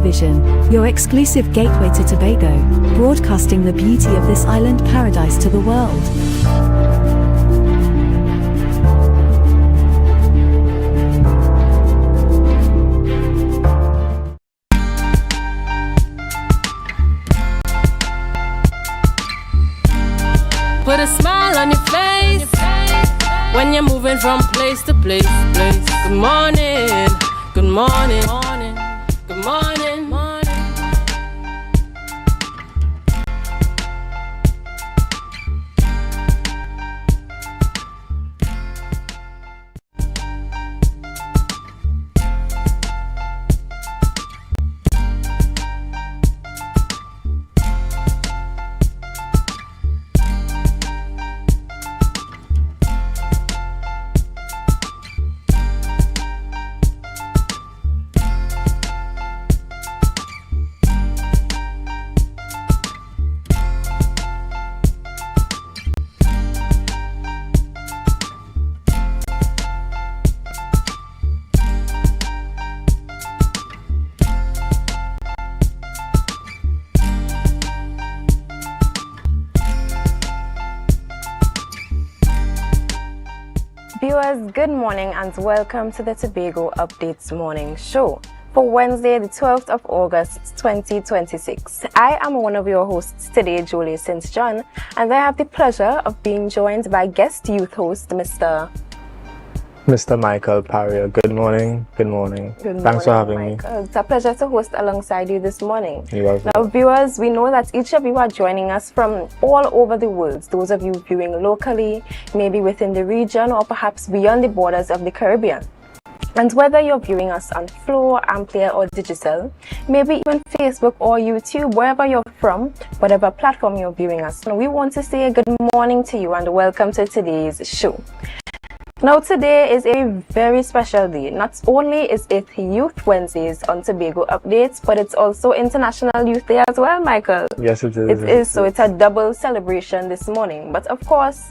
Television, your exclusive gateway to Tobago, broadcasting the beauty of this island paradise to the world. Put a smile on your face when you're moving from place to place. Good morning, good morning, good morning, morning. Viewers, good morning and welcome to the Tobago Updates Morning Show for Wednesday, the 12th of August, 2026. I am one of your hosts today, Julie St. John, and I have the pleasure of being joined by guest youth host, Mr. Michael Parrier. Good morning. Good morning. Thanks for having me. It's a pleasure to host alongside you this morning. You're welcome. Now, viewers, we know that each of you are joining us from all over the world. Those of you viewing locally, maybe within the region, or perhaps beyond the borders of the Caribbean. And whether you're viewing us on Flow, AMPLIA, or Digital, maybe even Facebook or YouTube, wherever you're from, whatever platform you're viewing us, we want to say a good morning to you and welcome to today's show. Now, today is a very special day. Not only is it Youth Wednesdays on Tobago Updates, but it's also International Youth Day as well, Michael. Yes, it is. It is, so it's a double celebration this morning. But of course,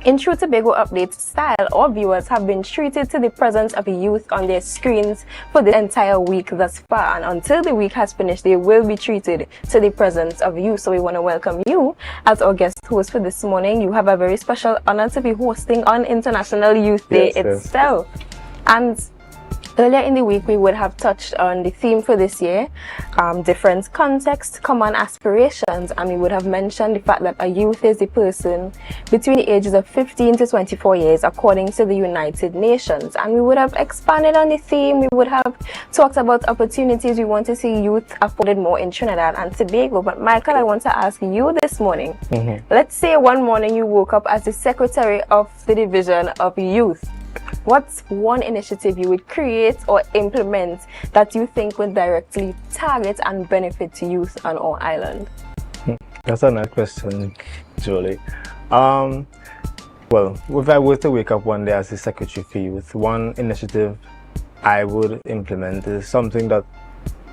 in true Tobago Updates style, our viewers have been treated to the presence of youth on their screens for the entire week thus far. And until the week has finished, they will be treated to the presence of you. So we want to welcome you as our guest host for this morning. You have a very special honor to be hosting on International Youth Day itself. And earlier in the week, we would have touched on the theme for this year, different contexts, common aspirations, and we would have mentioned the fact that a youth is a person between the ages of 15 to 24 years, according to the United Nations. And we would have expanded on the theme. We would have talked about opportunities we want to see youth afforded more in Trinidad and Tobago. But Michael, I want to ask you this morning, let's say one morning you woke up as the Secretary of the Division of Youth. What's one initiative you would create or implement that you think would directly target and benefit youth on our island? That's a nice question, Julie. Well, if I were to wake up one day as the Secretary for Youth, one initiative I would implement is something that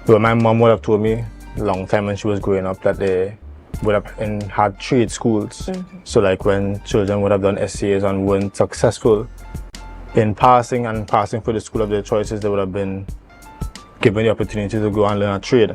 my mom would have told me a long time when she was growing up, that they would have had trade schools. So like when children would have done SCAs and weren't successful in passing for the school of their choices, they would have been given the opportunity to go and learn a trade.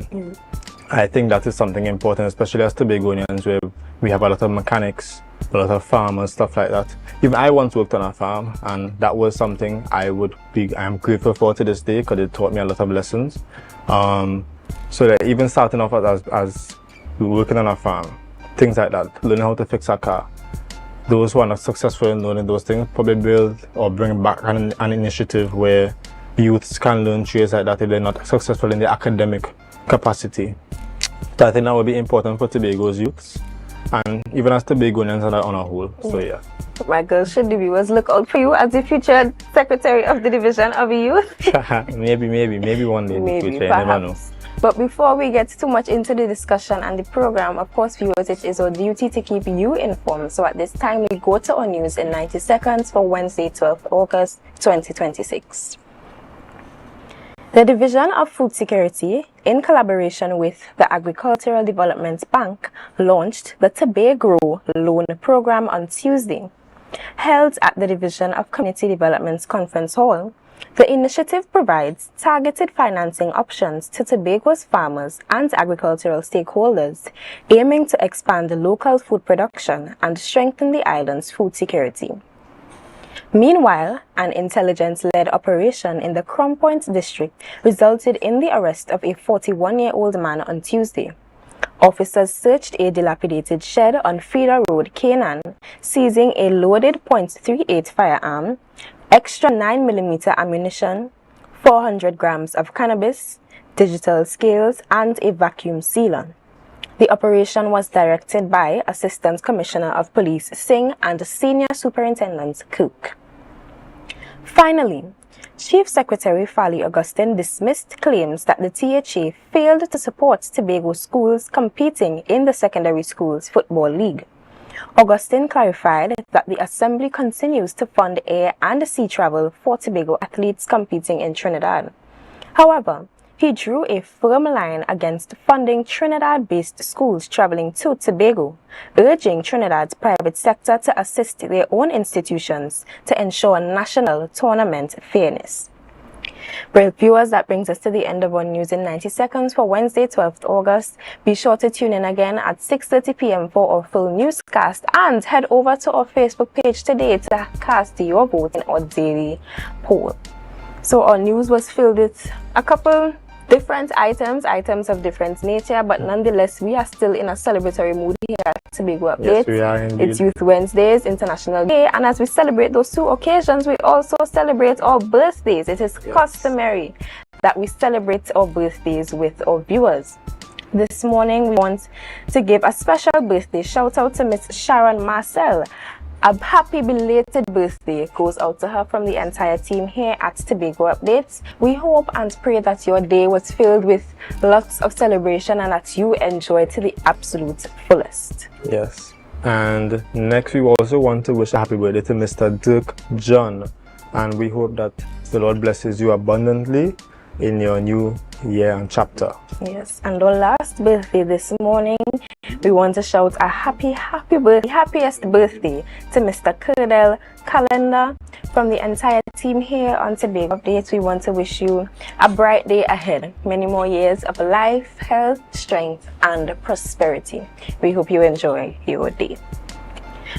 I think that is something important, especially as Tobagonians, where we have a lot of mechanics, a lot of farmers, stuff like that. Even I once worked on a farm, and that was something I am grateful for to this day, because it taught me a lot of lessons. So that even starting off as working on a farm, things like that, learning how to fix a car. Those who are not successful in learning those things probably build or bring back an initiative where youths can learn trades like that if they're not successful in the academic capacity. So I think that would be important for Tobago's youths, and even as Tobagonians on a whole. So yeah. Michael, should the viewers look out for you as the future Secretary of the Division of Youth? maybe one day in the future, perhaps. I never know. But before we get too much into the discussion and the program, of course, viewers, it is our duty to keep you informed. So at this time, we go to our news in 90 seconds for Wednesday, 12th August, 2026. The Division of Food Security, in collaboration with the Agricultural Development Bank, launched the Tobago Loan Program on Tuesday. Held at the Division of Community Development's Conference Hall, The initiative provides targeted financing options to Tobago's farmers and agricultural stakeholders, aiming to expand local food production and strengthen the island's food security. Meanwhile, an intelligence-led operation in the Crown Point district resulted in the arrest of a 41-year-old man on Tuesday. Officers searched a dilapidated shed on Feeder Road, Canaan, seizing a loaded .38 firearm, extra 9mm ammunition, 400 grams of cannabis, digital scales, and a vacuum sealer. The operation was directed by Assistant Commissioner of Police Singh and Senior Superintendent Cook. Finally, Chief Secretary Fali Augustine dismissed claims that the THA failed to support Tobago schools competing in the Secondary Schools Football League. Augustine clarified that the Assembly continues to fund air and sea travel for Tobago athletes competing in Trinidad. However, he drew a firm line against funding Trinidad-based schools traveling to Tobago, urging Trinidad's private sector to assist their own institutions to ensure national tournament fairness. Well, viewers, that brings us to the end of our news in 90 seconds for Wednesday, 12th August. Be sure to tune in again at 6:30 p.m. for our full newscast, and head over to our Facebook page today to cast your vote in our daily poll. So our news was filled with a couple different items of different nature, but nonetheless, we are still in a celebratory mood here at Tobago Update. Yes, we are indeed. It's Youth Wednesdays, International Day, and as we celebrate those two occasions, we also celebrate our birthdays. It is customary that we celebrate our birthdays with our viewers. This morning, we want to give a special birthday shout out to Miss Sharon Marcel. A happy belated birthday goes out to her from the entire team here at Tobago Updates. We hope and pray that your day was filled with lots of celebration and that you enjoyed to the absolute fullest. Yes. And next, we also want to wish a happy birthday to Mr. Dirk John. And we hope that the Lord blesses you abundantly in your new year and chapter. Yes, and our last birthday this morning, we want to shout a happiest birthday to Mr. Curdell Calendar. From the entire team here on Tobago Updates, we want to wish you a bright day ahead. Many more years of life, health, strength, and prosperity. We hope you enjoy your day.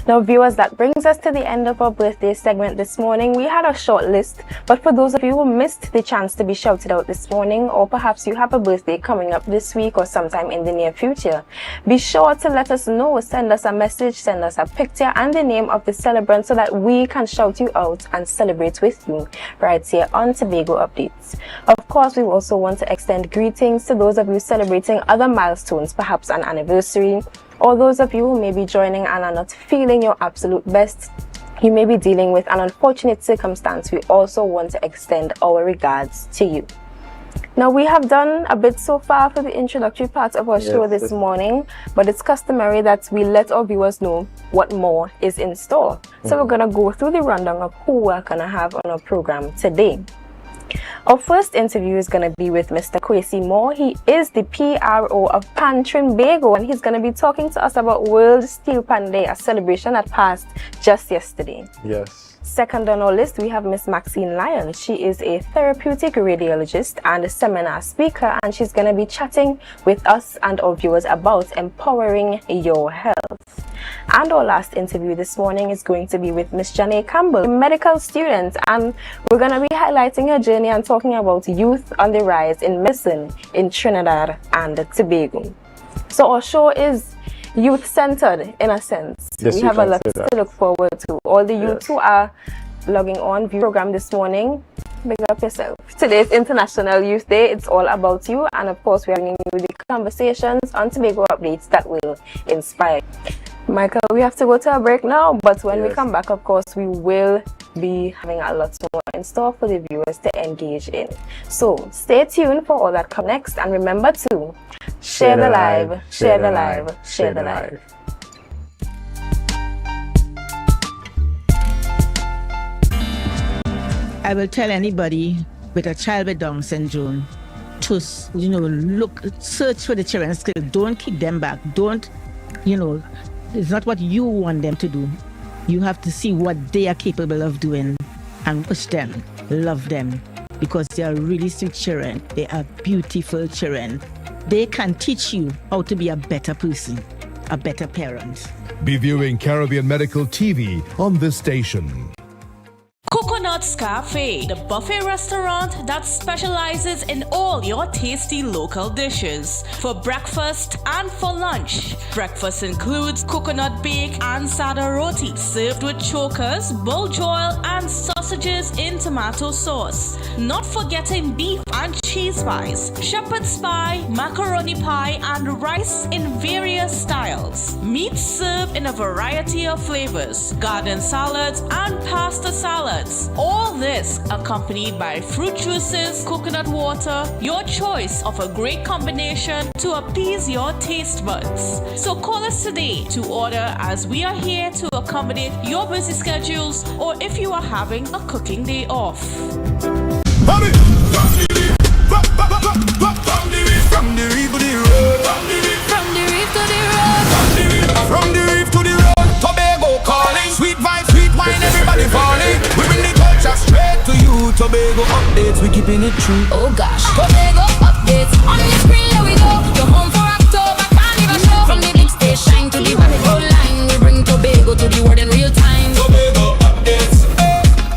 Now, viewers, that brings us to the end of our birthday segment this morning. We had a short list, but for those of you who missed the chance to be shouted out this morning, or perhaps you have a birthday coming up this week or sometime in the near future, be sure to let us know. Send us a message, send us a picture and the name of the celebrant so that we can shout you out and celebrate with you right here on Tobago Updates. Of course, we also want to extend greetings to those of you celebrating other milestones, perhaps an anniversary, or those of you who may be joining and are not feeling your absolute best. You may be dealing with an unfortunate circumstance. We also want to extend our regards to you. Now, we have done a bit so far for the introductory part of our show this morning, but it's customary that we let our viewers know what more is in store. So we're going to go through the rundown of who we're going to have on our program today. Our first interview is going to be with Mr. Kwesi Moore. He is the PRO of Pan Trinbago, and he's going to be talking to us about World Steel Pan Day, a celebration that passed just yesterday. Yes. Second on our list, we have Miss Maxine Lyon. She is a therapeutic radiologist and a seminar speaker, and she's going to be chatting with us and our viewers about empowering your health. And our last interview this morning is going to be with Miss Janae Campbell, a medical student, and we're going to be highlighting her journey and talking about youth on the rise in medicine in Trinidad and Tobago. So our show is youth-centered in a sense. Yes, we have a lot to look forward to. All the youth who are logging on view program this morning, big up yourself. Today is International Youth Day. It's all about you, and of course we are bringing you the conversations on Tobago Updates that will inspire. Michael, we have to go to a break now, but when we come back, of course, we will be having a lot more in store for the viewers to engage in. So stay tuned for all that comes next, and remember to share the live, share the live, share the live. I will tell anybody with a child with Down syndrome to, look, search for the children's skills. Don't keep them back. Don't, it's not what you want them to do. You have to see what they are capable of doing and push them. love them because they are really sweet children. They are beautiful children. They can teach you how to be a better person, a better parent. Be viewing Caribbean Medical TV on this station. Coconut's Cafe, the buffet restaurant that specializes in all your tasty local dishes. For breakfast and for lunch. Breakfast includes coconut bake and sada roti, served with chokers, buljoil, and sausages in tomato sauce. Not forgetting beef and cheese pies, shepherd's pie, macaroni pie, and rice in various styles. Meat served in a variety of flavors, garden salads, and pasta salads. All this accompanied by fruit juices, coconut water, your choice of a great combination to appease your taste buds. So call us today to order, as we are here to accommodate your busy schedules or if you are having a cooking day off. From the reef to the road, from the reef to the road, Tobago calling, sweet vibes, sweet wine, everybody falling. We bring the culture straight to you. Tobago updates, we keeping it true. Oh gosh, Tobago updates on the screen. Here we go. You're home for October, carnival show. From the big stage shine to the volleyball line, we bring Tobago to the world in real time. Tobago updates,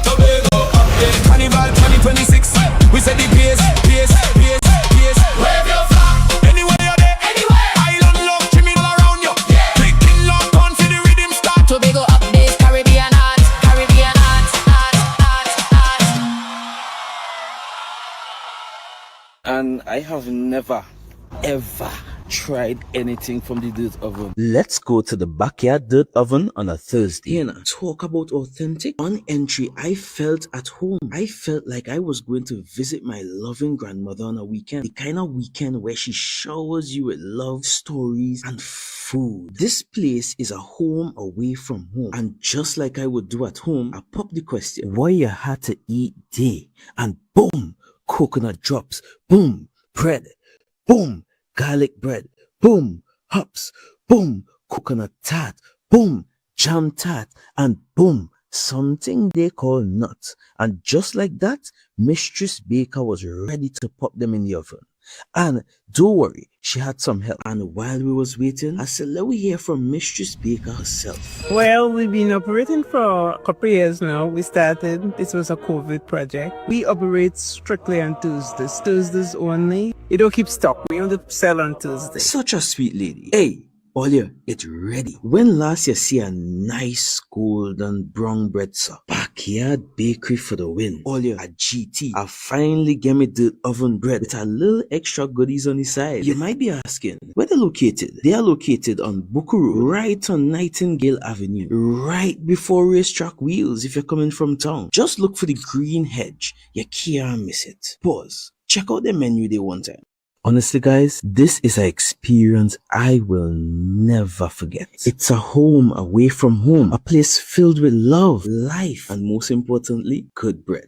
Tobago updates. Carnival 2026, we set the pace. Wave your flag anywhere you're there, anywhere. Island love streaming all around you. Yeah. Clicking long on for the rhythm start. Tobago updates, Caribbean art. And I have never, ever tried anything from the dirt oven. Let's go to the backyard dirt oven on a Thursday. Here now, talk about authentic. On entry, I felt at home. I felt like I was going to visit my loving grandmother on a weekend. The kind of weekend where she showers you with love, stories, and food. This place is a home away from home. And just like I would do at home, I pop the question, what you had to eat day? And boom, coconut drops. Boom, bread. Boom, garlic bread, boom, hops, boom, coconut tart, boom, jam tart, and boom, something they call nuts. And just like that, Mistress Baker was ready to pop them in the oven. And don't worry, she had some help. And while we was waiting, I said, let me hear from Mistress Baker herself. Well, we've been operating for a couple of years now. We started, this was a COVID project. We operate strictly on Tuesdays only. You don't keep stock, we only sell on Tuesdays. Such a sweet lady. Hey, Olia, it's ready. When last you see a nice golden brown bread, sir? Backyard bakery for the win. Olia, a GT. I finally get me the oven bread with a little extra goodies on the side. You might be asking, where they're located? They are located on Bukuru, right on Nightingale Avenue, right before Racetrack Wheels if you're coming from town. Just look for the green hedge. You can't miss it. Pause. Check out the menu day one time. Honestly, guys, this is an experience I will never forget. It's a home away from home, a place filled with love, life, and most importantly, good bread.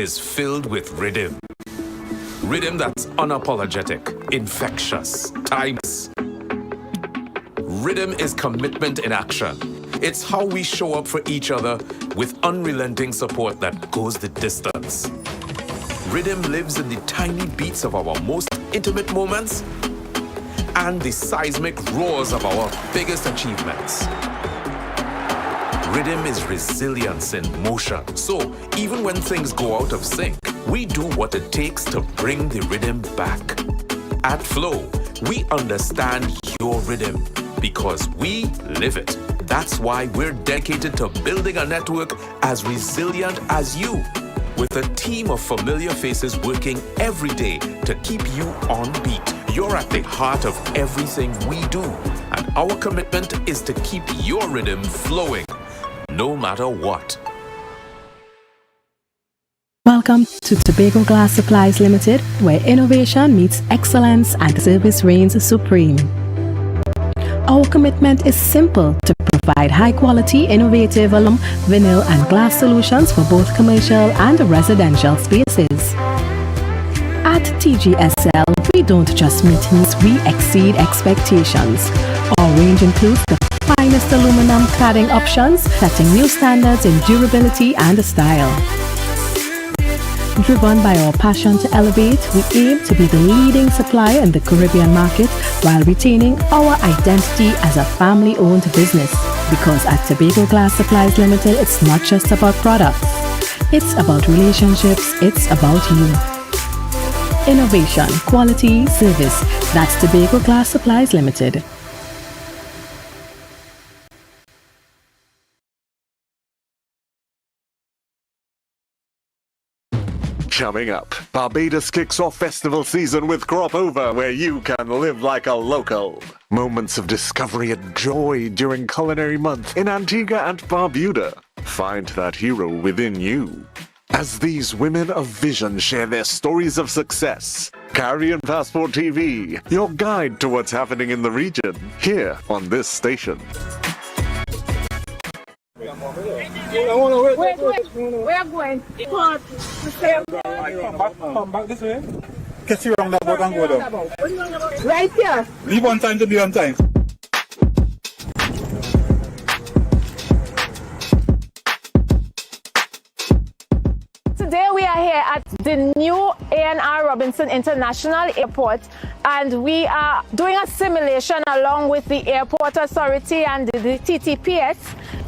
is filled with rhythm. Rhythm that's unapologetic, infectious, timeless. Rhythm is commitment in action. It's how we show up for each other with unrelenting support that goes the distance. Rhythm lives in the tiny beats of our most intimate moments and the seismic roars of our biggest achievements. Rhythm is resilience in motion. So even when things go out of sync, we do what it takes to bring the rhythm back. At Flow, we understand your rhythm because we live it. That's why we're dedicated to building a network as resilient as you, with a team of familiar faces working every day to keep you on beat. You're at the heart of everything we do, and our commitment is to keep your rhythm flowing, no matter what. Welcome to Tobago Glass Supplies Limited, where innovation meets excellence and service reigns supreme. Our commitment is simple: to provide high-quality, innovative aluminum, vinyl, and glass solutions for both commercial and residential spaces. At TGSL, we don't just meet needs, we exceed expectations. Our range includes the finest aluminum cladding options, setting new standards in durability and style. Driven by our passion to elevate, we aim to be the leading supplier in the Caribbean market while retaining our identity as a family-owned business. Because at Tobago Glass Supplies Limited, it's not just about products. It's about relationships. It's about you. Innovation, quality, service. That's Tobago Glass Supplies Limited. Coming up, Barbados kicks off festival season with Crop Over, where you can live like a local. Moments of discovery and joy during Culinary Month in Antigua and Barbuda. Find that hero within you. As these women of vision share their stories of success, Caribbean Passport TV, your guide to what's happening in the region, here on this station. Wait, we are going. Come back this way. Catch you around that boat and go down. Right here. Leave on time to be on time. Today we are here at the new A&R Robinson International Airport, and we are doing a simulation along with the Airport Authority and the TTPS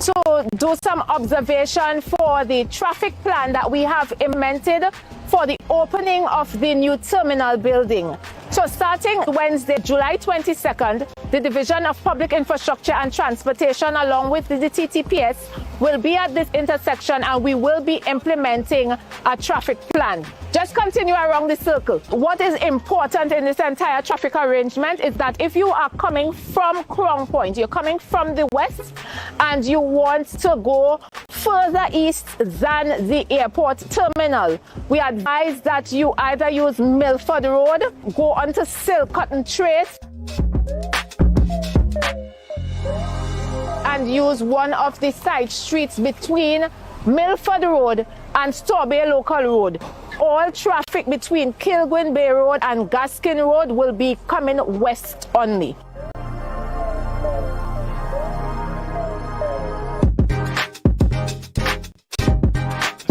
to do some observation for the traffic plan that we have implemented for the opening of the new terminal building. So starting Wednesday, July 22nd, the Division of Public Infrastructure and Transportation along with the TTPS will be at this intersection, and we will be implementing a traffic plan. Just continue around the circle. What is important in this entire traffic arrangement is that if you are coming from Crown Point, you're coming from the west and you want to go further east than the airport terminal, we advise that you either use Milford Road, go onto Silk Cotton Trace, and use one of the side streets between Milford Road and Tobago Local Road. All traffic between Kilgwin Bay Road and Gaskin Road will be coming west only.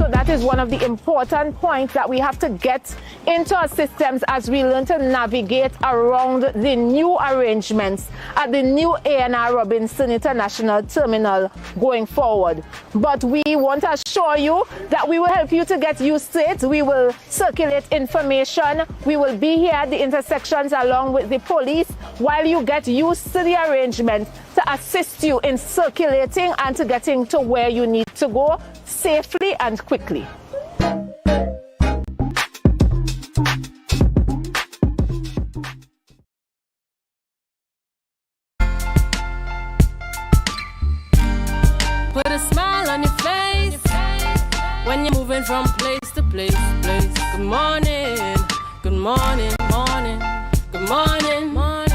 That is one of the important points that we have to get into our systems as we learn to navigate around the new arrangements at the new A&R Robinson International Terminal going forward. But we want to assure you that we will help you to get used to it. We will circulate information. We will be here at the intersections along with the police while you get used to the arrangement to assist you in circulating and to getting to where you need to go safely and quickly. Put a smile on your face when you're moving from place to place. Good morning, good morning, morning, good morning, morning.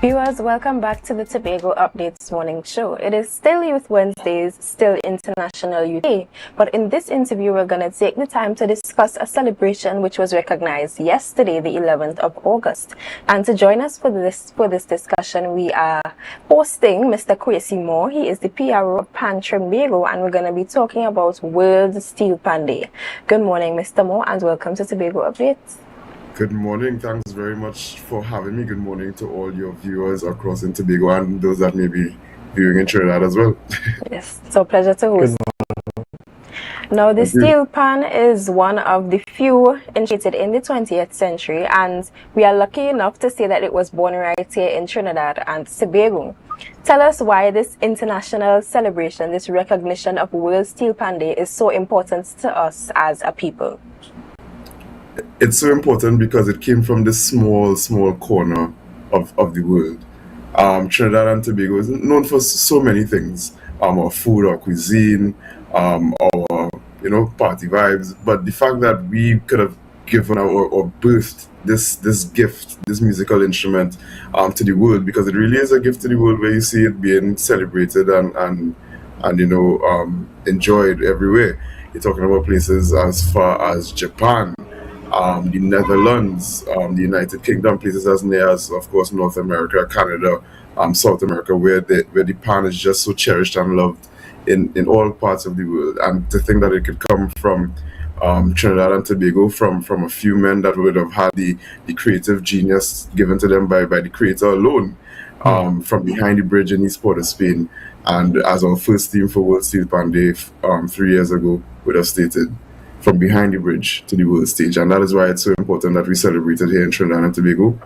Viewers, welcome back to the Tobago Updates Morning Show. It is still Youth Wednesdays, still International Youth Day, but in this interview we're going to take the time to discuss a celebration which was recognized yesterday, the 11th of August. And to join us for this discussion, we are hosting Mr. Kwesi Moore. He is the PRO of Tobago, and we're going to be talking about World Steel Pan Day. Good morning, Mr. Moore, and welcome to Tobago Updates. Good morning. Thanks very much for having me. Good morning to all your viewers across in Tobago and those that may be viewing in Trinidad as well. Yes, it's a pleasure to host. Now, the steel pan is one of the few invented in the 20th century, and we are lucky enough to say that it was born right here in Trinidad and Tobago. Tell us why this international celebration, this recognition of World Steel Pan Day is so important to us as a people. It's so important because it came from this small corner of the world. Trinidad and Tobago is known for so many things. Our food, our cuisine, our party vibes. But the fact that we could have given or birthed this gift, this musical instrument to the world, because it really is a gift to the world where you see it being celebrated and enjoyed everywhere. You're talking about places as far as Japan, the Netherlands, the United Kingdom, places as near as, of course, North America, Canada, South America, where the pan is just so cherished and loved in all parts of the world. And to think that it could come from Trinidad and Tobago, from a few men that would have had the creative genius given to them by the creator alone, from behind the bridge in East Port of Spain. And as our first theme for World Steel Pan Day 3 years ago would have stated, from behind the bridge to the world stage. And that is why it's so important that we celebrate it here in Trinidad and Tobago.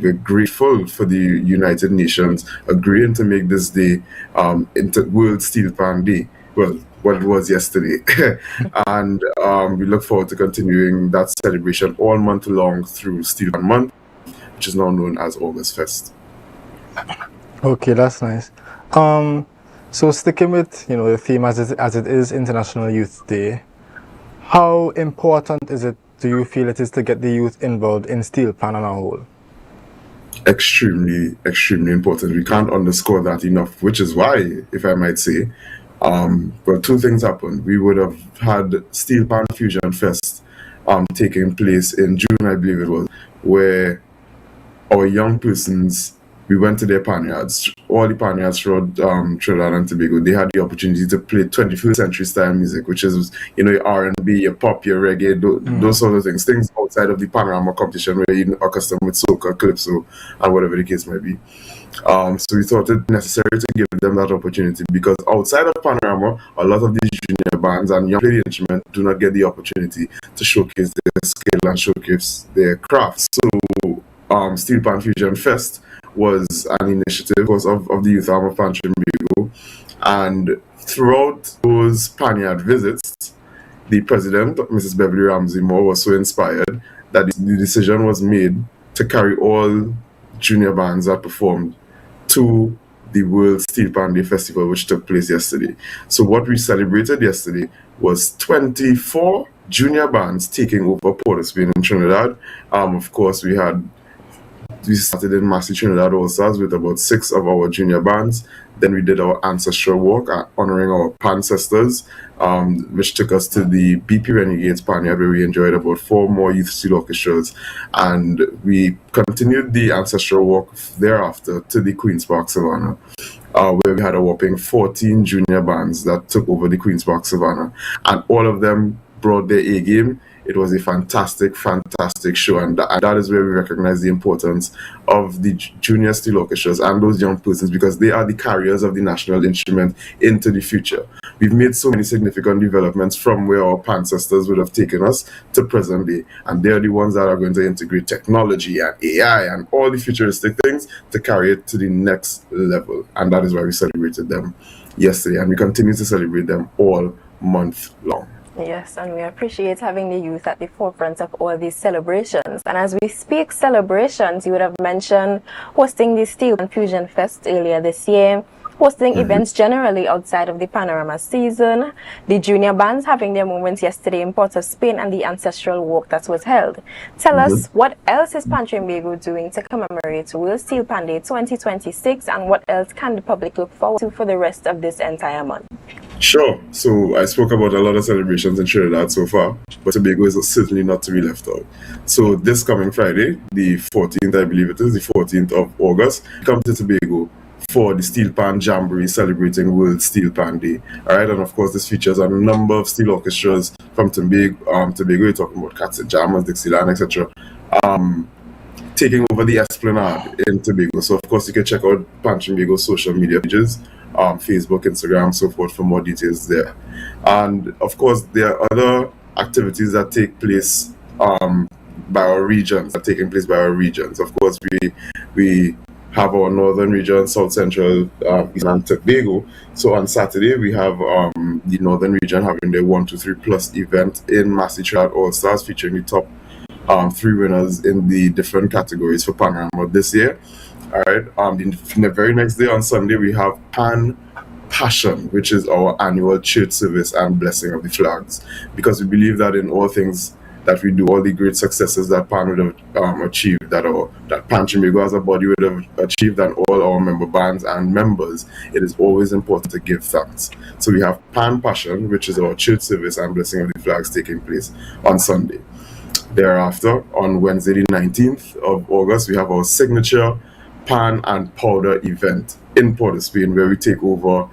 We're grateful for the United Nations agreeing to make this day World Steel Pan Day. Well, what it was yesterday. And we look forward to continuing that celebration all month long through Steel Pan Month, which is now known as August Fest. Okay, that's nice. So sticking with the theme as it is International Youth Day, how important do you feel it is to get the youth involved in steel pan on a whole? Extremely, extremely important. We can't underscore that enough, which is why, if I might say, well, two things happened. We would have had Steel Pan Fusion Fest taking place in June, I believe it was, where our young persons, we went to their panyards, all the panyards throughout Trinidad and Tobago. They had the opportunity to play 21st century style music, which is, your R&B, your pop, your reggae, those sort of things outside of the panorama competition where you're accustomed with soca, calypso, and whatever the case might be. So we thought it necessary to give them that opportunity, because outside of panorama, a lot of these junior bands and young play the instrument do not get the opportunity to showcase their skill and showcase their craft. So Steel Pan Fusion Fest was an initiative of the Youth Arm of Tobago, and throughout those panyard visits, the president, Mrs. Beverly Ramsey Moore, was so inspired that the decision was made to carry all junior bands that performed to the World Steel Pan Day Festival, which took place yesterday. So what we celebrated yesterday was 24 junior bands taking over Port of Spain in Trinidad. Of course, we started in Massey Trinidad All Stars with about 6 of our junior bands. Then we did our ancestral walk, honoring our ancestors, which took us to the BP Renegades Panyard, where we enjoyed about 4 more youth steel orchestras. And we continued the ancestral walk thereafter to the Queen's Park Savannah, where we had a whopping 14 junior bands that took over the Queen's Park Savannah. And all of them brought their A game. It was a fantastic show, and that is where we recognize the importance of the junior steel orchestras and those young persons, because they are the carriers of the national instrument into the future. We've made so many significant developments from where our ancestors would have taken us to present day, and they're the ones that are going to integrate technology and AI and all the futuristic things to carry it to the next level. And that is why we celebrated them yesterday, and we continue to celebrate them all month long. Yes, and we appreciate having the youth at the forefront of all these celebrations. And as we speak celebrations, you would have mentioned hosting the Steel Pan Fusion Fest earlier this year. hosting events generally outside of the Panorama season. The junior bands having their moments yesterday in Port of Spain and the ancestral walk that was held. Tell us, what else is Pan Tobago doing to commemorate World Steel Pan Day 2026, and what else can the public look forward to for the rest of this entire month? Sure. So I spoke about a lot of celebrations in Trinidad so far, but Tobago is certainly not to be left out. So this coming Friday, the 14th, I believe it is, the 14th of August, come to Tobago for the Steel Pan Jamboree celebrating World Steel Pan Day. Alright, and of course this features a number of steel orchestras from Tobago, you're talking about Cats and Jammers, Dixieland, etc. Taking over the Esplanade in Tobago. So of course you can check out Pan Tobago's social media pages, Facebook, Instagram, so forth, for more details there. And of course there are other activities that take place by our regions, Of course we have our northern region, South Central, Eastern Tobago. So on Saturday we have the northern region having their 1, 2, 3 plus event in Massey Trinidad All Stars, featuring the top 3 winners in the different categories for Panorama this year. Alright, the very next day on Sunday we have Pan Passion, which is our annual church service and blessing of the flags, because we believe that in all things that we do, all the great successes that Pan would have achieved, that Pan Tobago as a body would have achieved, and all our member bands and members, it is always important to give thanks. So we have Pan Passion, which is our church service and blessing of the flags, taking place on Sunday. Thereafter, on Wednesday the 19th of August, we have our signature Pan and Powder event in Port of Spain, where we take over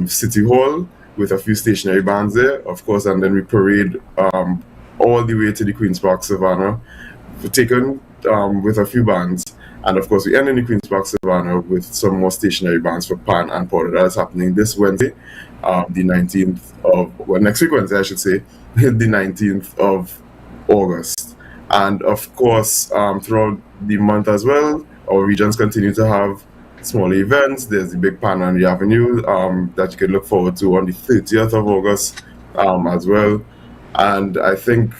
City Hall with a few stationary bands there, of course, and then we parade all the way to the Queen's Park Savannah, taken with a few bands, and of course we end in the Queen's Park Savannah with some more stationary bands for Pan and Powder. That is happening this Wednesday, the 19th of, well, next week Wednesday I should say, the 19th of August. And of course throughout the month as well, our regions continue to have smaller events. There's the big Pan on the Avenue that you can look forward to on the 30th of August as well. And I think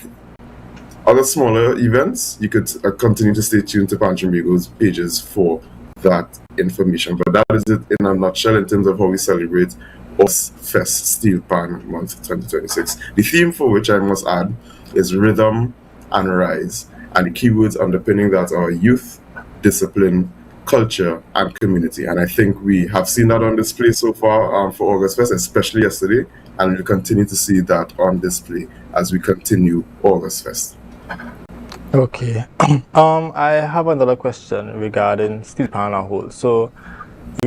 other smaller events, you could continue to stay tuned to Pan Tobago's pages for that information. But that is it in a nutshell in terms of how we celebrate Fest Steel Pan Month 2026. The theme for which I must add is Rhythm and Rise. And the keywords underpinning that are youth, discipline, culture, and community. And I think we have seen that on display so far for August Fest, especially yesterday, and we'll continue to see that on display as we continue August Fest. Okay. I have another question regarding Steel Pan as a whole. So,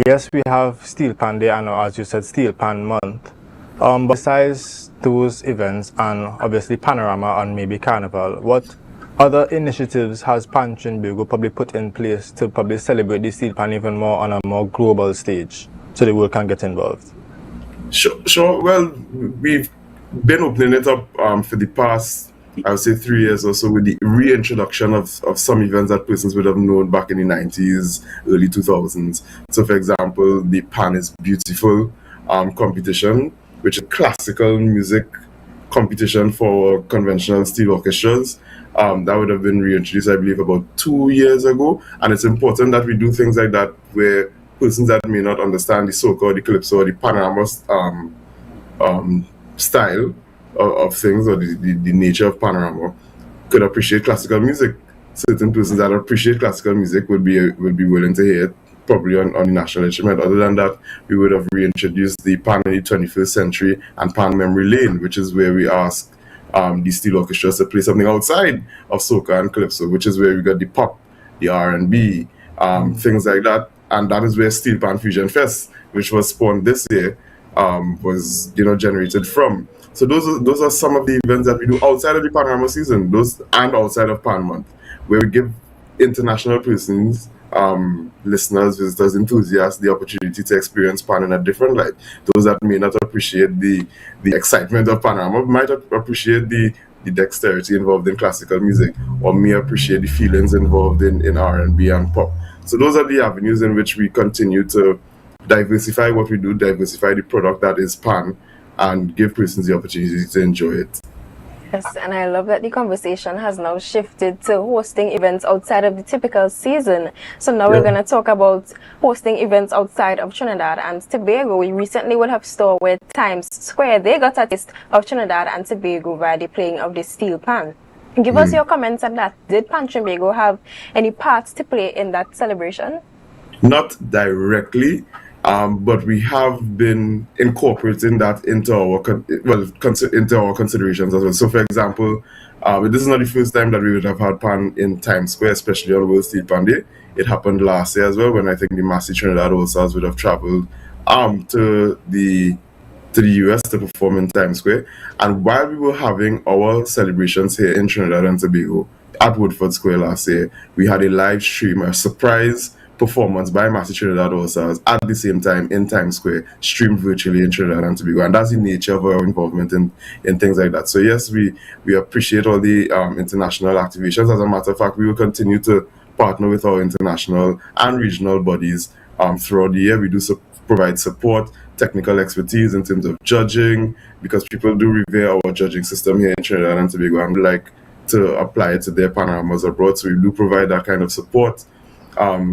yes, we have Steel Pan Day and, as you said, Steel Pan Month. But besides those events and obviously Panorama and maybe Carnival, what other initiatives has Pan Tobago probably put in place to probably celebrate the Steel Pan even more on a more global stage so the world can get involved? Sure. Well, we've been opening it up for the past, I would say, 3 years or so, with the reintroduction of some events that persons would have known back in the 90s, early 2000s. So, for example, the Pan is Beautiful competition, which is classical music competition for conventional steel orchestras. That would have been reintroduced, I believe, about 2 years ago. And it's important that we do things like that where persons that may not understand the soca or the calypso or the Panorama style of things, or the nature of Panorama, could appreciate classical music. Certain persons that appreciate classical music would be willing to hear it probably on the national instrument. Other than that, we would have reintroduced the Pan in the 21st Century and Pan Memory Lane, which is where we ask the steel orchestras to play something outside of soca and calypso, which is where we got the pop, the R&B, things like that. And that is where Steel Pan Fusion Fest, which was spawned this year, was generated from. So those are some of the events that we do outside of the Panorama season, and outside of Pan Month, where we give international persons, listeners, visitors, enthusiasts the opportunity to experience Pan in a different light. Those that may not appreciate the excitement of Panorama might appreciate the dexterity involved in classical music, or may appreciate the feelings involved in R&B and pop. So those are the avenues in which we continue to diversify what we do, diversify the product that is Pan, and give persons the opportunity to enjoy it. Yes, and I love that the conversation has now shifted to hosting events outside of the typical season. So now we're going to talk about hosting events outside of Trinidad and Tobago. We recently would have store with Times Square. They got a taste of Trinidad and Tobago via the playing of the steel pan. Give us your comments on that. Did Pan Tobago have any parts to play in that celebration? Not directly, but we have been incorporating that into our into our considerations as well. So, for example, this is not the first time that we would have had Pan in Times Square, especially on World Steel Pan Day. It happened last year as well, when I think the Massey Trinidad All-Stars would have traveled to the US to perform in Times Square. And while we were having our celebrations here in Trinidad and Tobago at Woodford Square last year, we had a live stream, a surprise performance by Massey Trinidad All-Stars at the same time in Times Square, streamed virtually in Trinidad and Tobago. And that's the nature of our involvement in things like that. So yes, we appreciate all the international activations. As a matter of fact, we will continue to partner with our international and regional bodies throughout the year. We do provide support, technical expertise in terms of judging, because people do revere our judging system here in Trinidad and Tobago and like to apply it to their panoramas abroad. So we do provide that kind of support.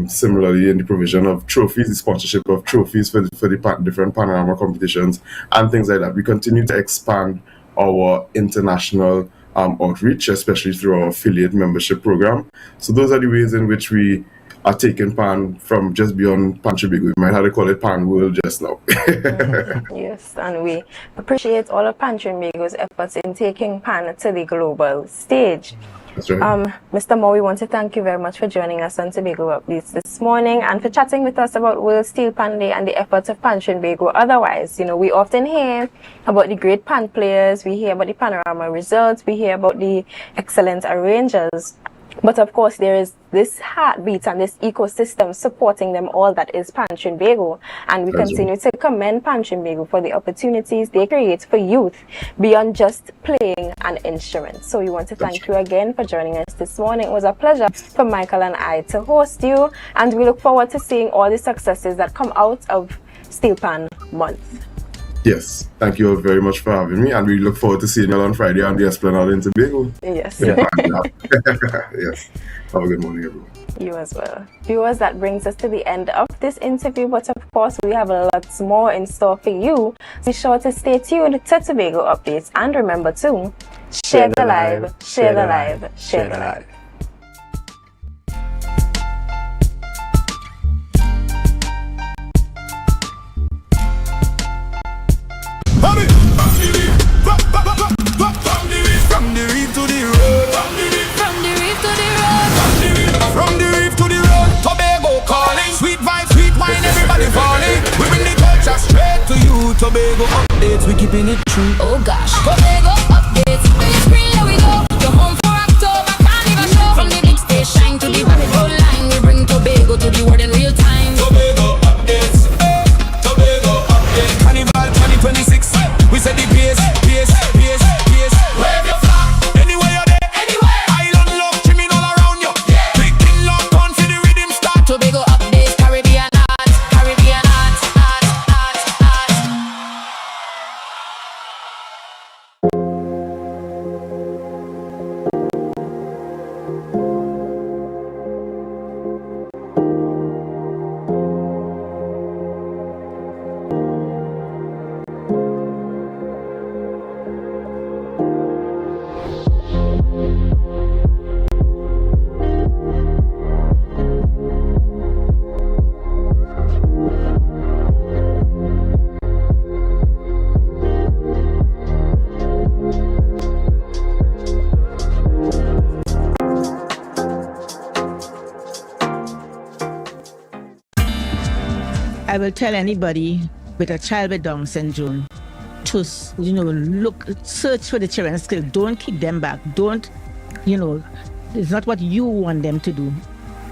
Similarly, in the provision of trophies, the sponsorship of trophies for the different panorama competitions and things like that. We continue to expand our international outreach, especially through our affiliate membership program. So those are the ways in which we are taking Pan from just beyond Pan Tobago. We might have to call it Pan World just now. Yes, and we appreciate all of Pan Tobago's efforts in taking Pan to the global stage. That's right. Mr. Moore, we want to thank you very much for joining us on Tobago Updates this morning and for chatting with us about World Steel Pan Day and the efforts of Pan Tobago. Otherwise, we often hear about the great pan players, we hear about the panorama results, we hear about the excellent arrangers. But of course, there is this heartbeat and this ecosystem supporting them all that is Pan Tobago. And we continue to commend Pan Tobago for the opportunities they create for youth beyond just playing an instrument. So we want to thank you again for joining us this morning. It was a pleasure for Michael and I to host you. And we look forward to seeing all the successes that come out of Steel Pan Month. Yes, thank you all very much for having me, and we look forward to seeing you on Friday on the Esplanade in Tobago. Yes. Yes. Have a good morning, everyone. You as well. Viewers, that brings us to the end of this interview, but of course we have lots more in store for you. Be sure to stay tuned to Tobago Updates, and remember to share the live, share the live, share the live. From the reef to the road. From the reef to the road. From the reef to the road. Tobago calling. Sweet vibes, sweet wine, everybody falling. We bring the culture straight to you. Tobago Updates, we keeping it true. Oh gosh. Tobago Updates. On the screen, here we go. You're home for October, can't even show. From the big stage shine to the road line. We bring Tobago to the world in real time. Tobago Updates. Tobago Updates. Carnival 2026. We said the pace. Wave your flag. Anywhere you're there. Anywhere. Island love, trimming all around you. Yeah. Big thing lock on to the rhythm start. Tobago Updates, Caribbean art, Caribbean art. I will tell anybody with a child with Down syndrome to, search for the children's skill. Don't keep them back. Don't, it's not what you want them to do.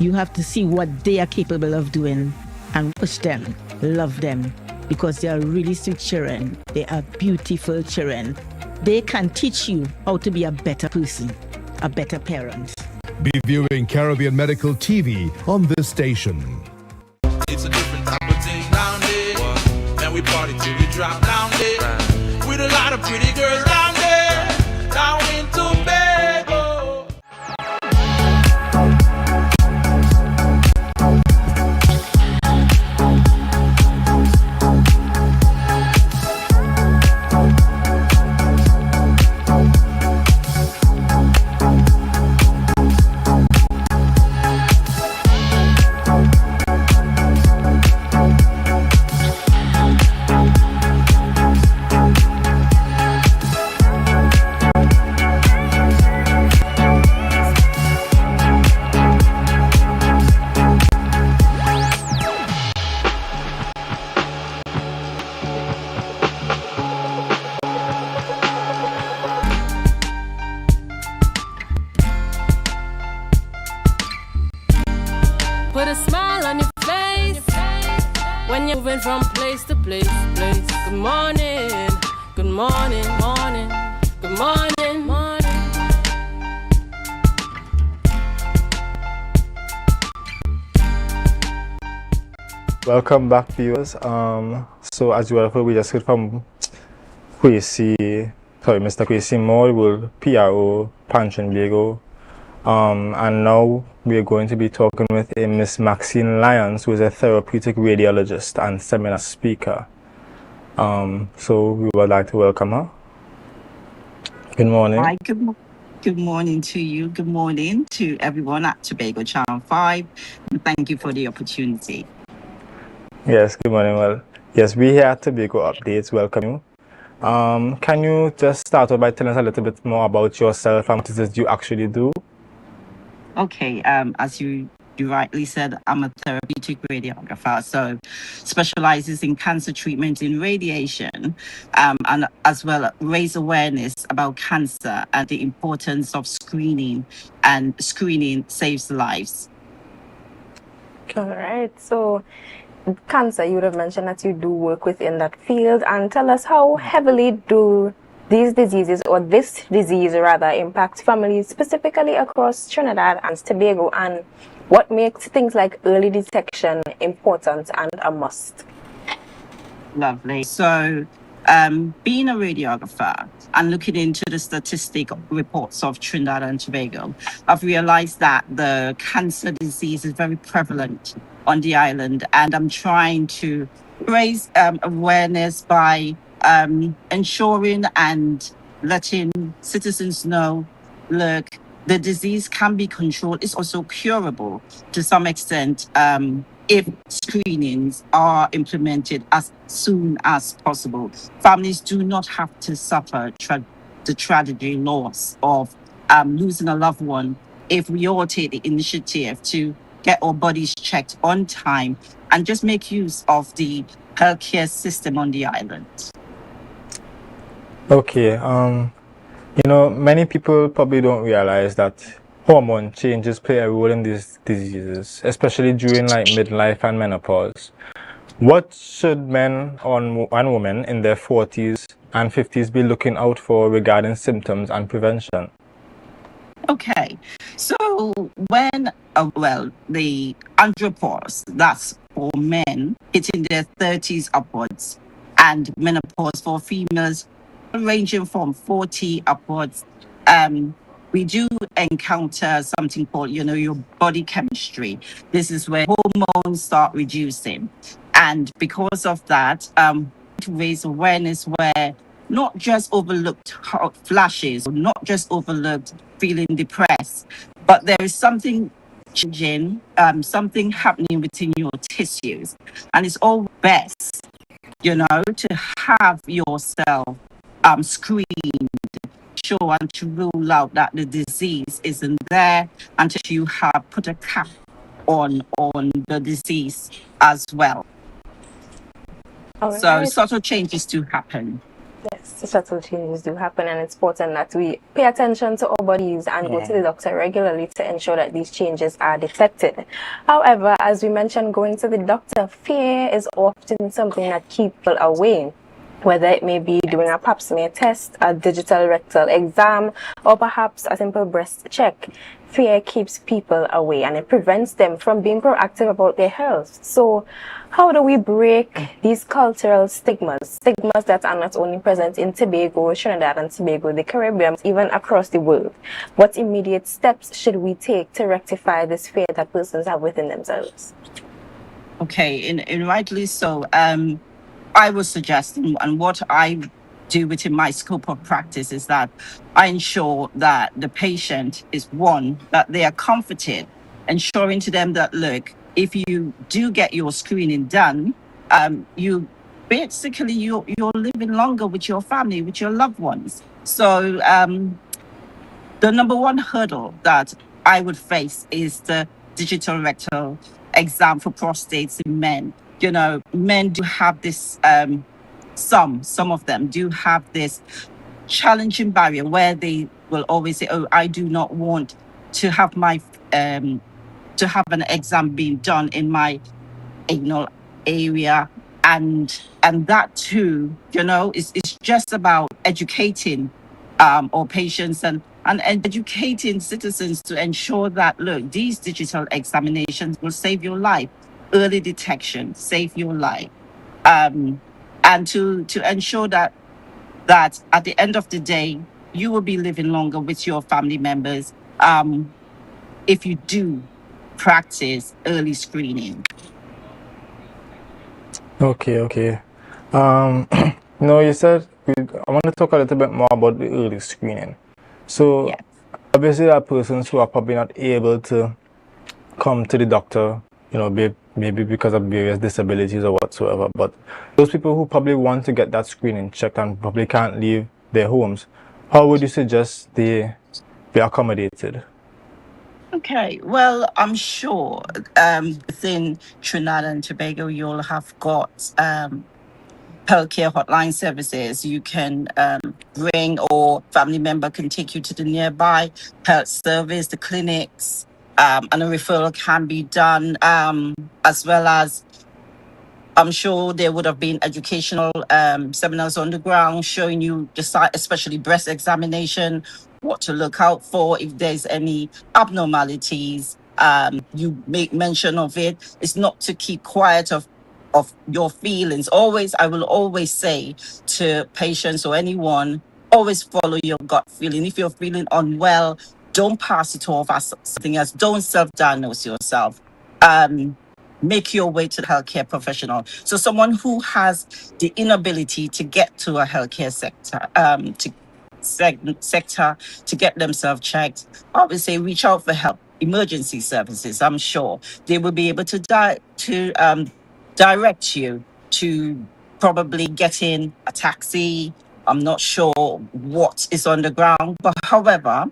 You have to see what they are capable of doing and push them, love them, because they are really sweet children. They are beautiful children. They can teach you how to be a better person, a better parent. Be viewing Caribbean Medical TV on this station. It's a different type of thing down there. Man, we party till we drop down there. With a lot of pretty girls down there. Down in with a smile on your face. When you're moving from place to place. Good morning, good morning, morning, good morning, morning. Welcome back, viewers. So as you have heard, we just heard from Mr. Kwesi Moore, World PRO, Tobago. And now we are going to be talking with Miss Maxine Lyons, who is a therapeutic radiologist and seminar speaker. So we would like to welcome her. Good morning. Hi, good morning to you. Good morning to everyone at Tobago Channel 5. And thank you for the opportunity. Yes, good morning. Well, yes, we here at Tobago Updates welcome you. Can you just start off by telling us a little bit more about yourself and what it is you actually do? Okay, as you rightly said, I'm a therapeutic radiographer, so specializes in cancer treatment in radiation, and as well raise awareness about cancer and the importance of screening, and screening saves lives. All right, so cancer, you would have mentioned that you do work within that field, and tell us how heavily do these diseases, or this disease rather, impact families specifically across Trinidad and Tobago, and what makes things like early detection important and a must? Lovely. So, being a radiographer and looking into the statistic reports of Trinidad and Tobago, I've realized that the cancer disease is very prevalent on the island, and I'm trying to raise awareness by ensuring and letting citizens know, look, the disease can be controlled. It's also curable to some extent if screenings are implemented as soon as possible. Families do not have to suffer the tragedy loss of losing a loved one if we all take the initiative to get our bodies checked on time and just make use of the healthcare system on the island. Okay, you know, many people probably don't realize that hormone changes play a role in these diseases, especially during like midlife and menopause. What should men and women in their 40s and 50s be looking out for regarding symptoms and prevention? Okay, so when, the andropause, that's for men, hitting their 30s upwards, and menopause for females, ranging from 40 upwards, we do encounter something called, your body chemistry. This is where hormones start reducing. And because of that, to raise awareness where not just overlooked hot flashes, or not just overlooked feeling depressed, but there is something changing, something happening within your tissues. And it's all best, to have yourself screened, sure, and to rule out that the disease isn't there, and you have put a cap on the disease as well. So subtle changes do happen. Yes, subtle changes do happen, and it's important that we pay attention to our bodies and go to the doctor regularly to ensure that these changes are detected. However, as we mentioned, going to the doctor, fear is often something that keeps people away. Whether it may be doing a pap smear test, a digital rectal exam, or perhaps a simple breast check. Fear keeps people away, and it prevents them from being proactive about their health. So how do we break these cultural stigmas that are not only present in Tobago, Trinidad and Tobago, the Caribbean, even across the world? What immediate steps should we take to rectify this fear that persons have within themselves? Okay, and rightly so. I was suggesting, and what I do within my scope of practice is that I ensure that the patient is one, that they are comforted, ensuring to them that, look, if you do get your screening done, you're living longer with your family, with your loved ones. So the number one hurdle that I would face is the digital rectal exam for prostates in men. Men do have this, some of them do have this challenging barrier where they will always say, oh, I do not want to have my to have an exam being done in my area, and that too, it's just about educating our patients and educating citizens to ensure that, look, these digital examinations will save your life. Early detection save your life, and to ensure that at the end of the day you will be living longer with your family members, if you do practice early screening. Okay. You said I want to talk a little bit more about the early screening. So, obviously, there are persons who are probably not able to come to the doctor, maybe because of various disabilities or whatsoever. But those people who probably want to get that screening checked and probably can't leave their homes, how would you suggest they be accommodated? Okay, well, I'm sure within Trinidad and Tobago, you'll have got healthcare hotline services. You can ring, or family member can take you to the nearby health service, the clinics, and a referral can be done, as well as I'm sure there would have been educational seminars on the ground showing you the site, especially breast examination, what to look out for if there's any abnormalities. You make mention of it. It's not to keep quiet of your feelings. I will always say to patients or anyone, always follow your gut feeling. If you're feeling unwell, don't pass it off as something else. Don't self-diagnose yourself. Make your way to the healthcare professional. So someone who has the inability to get to a healthcare sector to get themselves checked, obviously reach out for help. Emergency services, I'm sure they will be able to direct you to probably get in a taxi. I'm not sure what is on the ground, but however,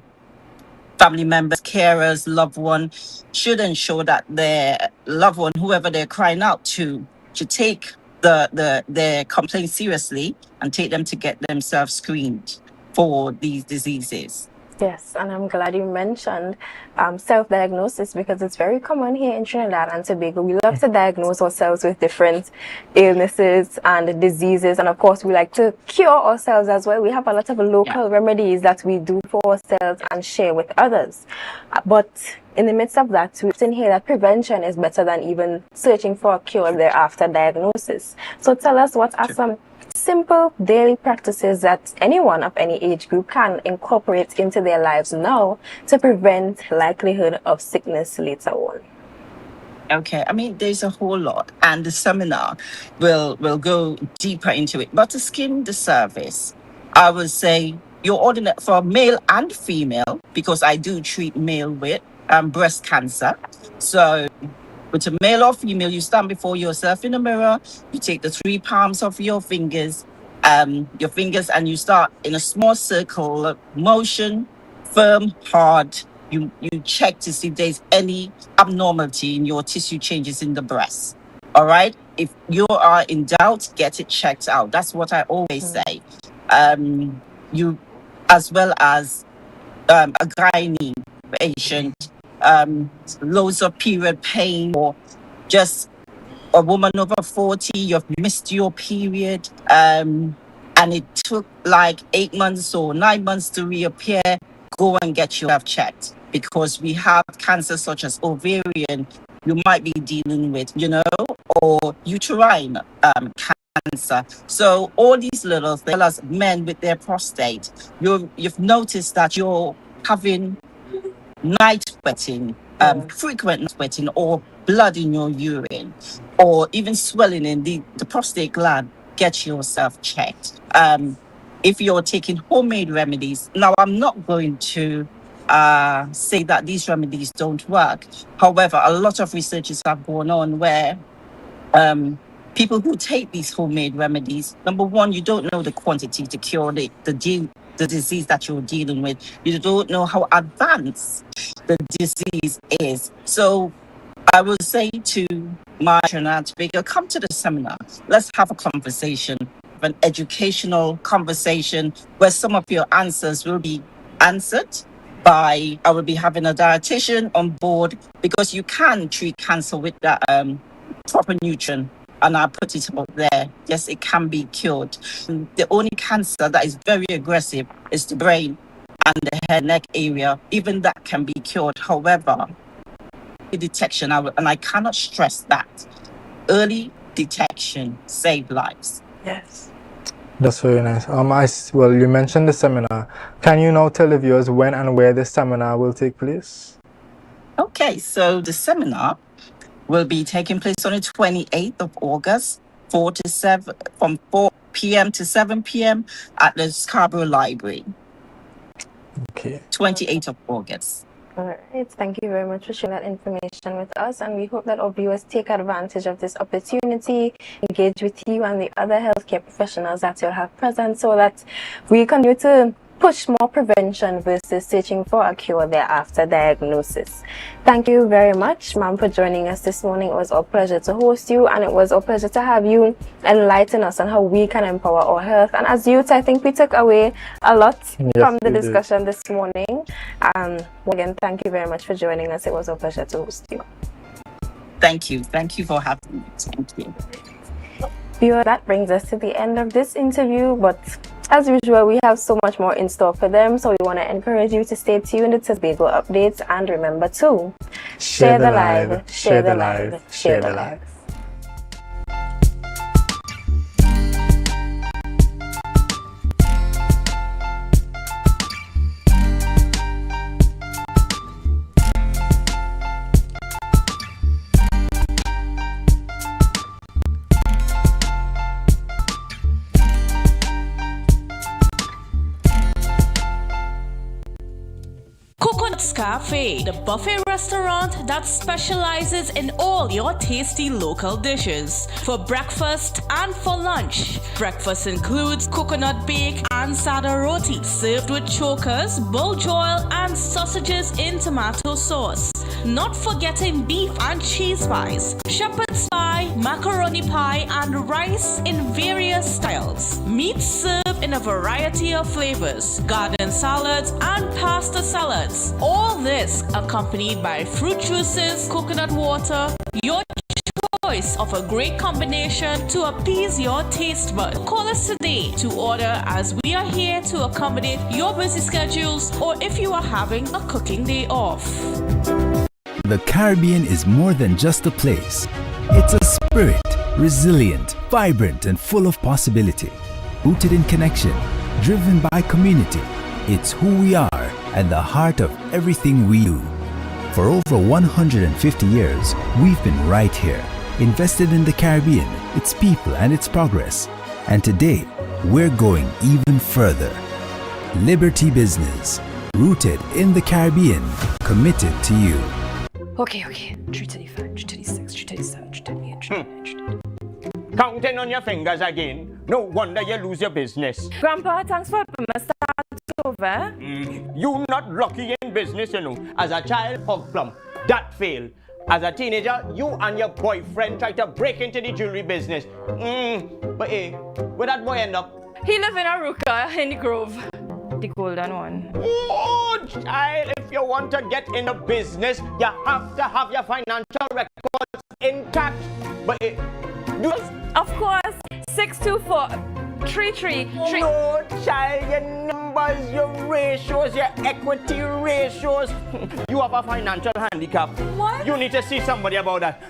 family members, carers, loved one should ensure that their loved one, whoever they're crying out to, should take their complaint seriously and take them to get themselves screened for these diseases. Yes, and I'm glad you mentioned self-diagnosis, because it's very common here in Trinidad and Tobago. We love to diagnose ourselves with different illnesses and diseases, and of course we like to cure ourselves as well. We have a lot of local remedies that we do for ourselves and share with others. But in the midst of that, we often hear that prevention is better than even searching for a cure thereafter diagnosis. So tell us, what are some simple daily practices that anyone of any age group can incorporate into their lives now to prevent likelihood of sickness later on? Okay, I mean, there's a whole lot, and the seminar will go deeper into it. But to skim the surface, I would say your ordinary for male and female, because I do treat male with breast cancer. So with a male or female, you stand before yourself in a mirror, you take the 3 palms of your fingers, and you start in a small circle motion, firm, hard. You check to see if there's any abnormality in your tissue changes in the breast. All right. If you are in doubt, get it checked out. That's what I always say. You, as well as a gynae patient, loads of period pain, or just a woman over 40, you've missed your period, and it took like 8 months or 9 months to reappear, go and get yourself checked, because we have cancer such as ovarian you might be dealing with, or uterine cancer. So all these little things, as men with their prostate, you've noticed that you're having night sweating, frequent night sweating, or blood in your urine, or even swelling in the prostate gland. Get yourself checked. If you're taking homemade remedies, now I'm not going to say that these remedies don't work. However, a lot of researches have gone on where people who take these homemade remedies, number one, you don't know the quantity to cure the disease that you're dealing with. You don't know how advanced the disease is. So I would say to my Trinidad speaker, come to the seminar. Let's have a conversation, an educational conversation where some of your answers will be answered, I will be having a dietitian on board because you can treat cancer with that proper nutrient. And I put it out there. Yes, it can be cured. The only cancer that is very aggressive is the brain and the head neck area. Even that can be cured. However, the detection, and I cannot stress that. Early detection save lives. Yes. That's very nice. Well, you mentioned the seminar. Can you now tell the viewers when and where the seminar will take place? Okay, so the seminar will be taking place on the 28th of August, from 4 p.m. to 7 p.m. at the Scarborough Library. Okay. 28th of August. All right. Thank you very much for sharing that information with us, and we hope that our viewers take advantage of this opportunity, engage with you and the other healthcare professionals that you'll have present, so that we continue to push more prevention versus searching for a cure thereafter diagnosis. Thank you very much, ma'am, for joining us this morning. It was our pleasure to host you, and it was our pleasure to have you enlighten us on how we can empower our health. And as youth, I think we took away a lot from the discussion this morning. Again, thank you very much for joining us. It was our pleasure to host you. Thank you. Thank you for having me. Thank you. Viewer, that brings us to the end of this interview, but as usual, we have so much more in store for them, so we want to encourage you to stay tuned to Tobago updates, and remember to share the live, share the live, share the live. Cafe, the buffet restaurant that specializes in all your tasty local dishes. For breakfast and for lunch. Breakfast includes coconut bake and sada roti, served with chokers, bull joil, and sausages in tomato sauce. Not forgetting beef and cheese pies, shepherd's pie, macaroni pie, and rice in various styles. Meat served in a variety of flavors, garden salads, and pasta salads. All this accompanied by fruit juices, coconut water, your choice of a great combination to appease your taste bud. Call us today to order, as we are here to accommodate your busy schedules, or if you are having a cooking day off. The Caribbean is more than just a place. It's a spirit, resilient, vibrant, and full of possibility. Rooted in connection, driven by community. It's who we are and the heart of everything we do. For over 150 years, we've been right here, invested in the Caribbean, its people, and its progress. And today, we're going even further. Liberty Business, rooted in the Caribbean, committed to you. Okay. 335, 336, 337, 338, 339. Counting on your fingers again. No wonder you lose your business. Grandpa, thanks for helping me start over. You not lucky in business, you know. As a child, hog plum. That failed. As a teenager, you and your boyfriend tried to break into the jewelry business. But hey, where that boy end up? He live in Aruka in the Grove. The golden one. Oh, child, if you want to get in the business, you have to have your financial records intact. But hey, of course, 624-333. No, child, your numbers, your ratios, your equity ratios. You have a financial handicap. What? You need to see somebody about that.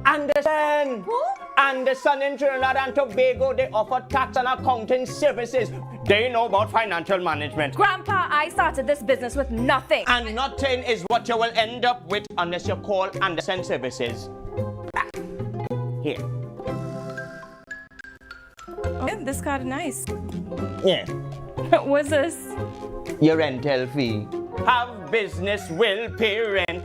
Anderson. Who? Anderson in Trinidad and Tobago, they offer tax and accounting services. They know about financial management. Grandpa, I started this business with nothing. And nothing is what you will end up with unless you call Anderson Services. Here. Oh, this card is nice. Yeah. What's this? Your rental fee. Have business will pay rent.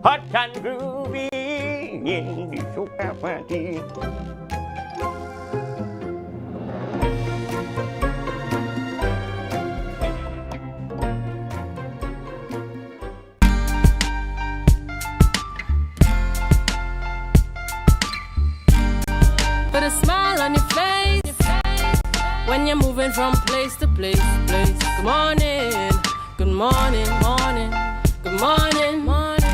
Hot and groovy in the super party. Put a smile on your face when you're moving from place to place. Good morning, good morning, morning, good morning, morning.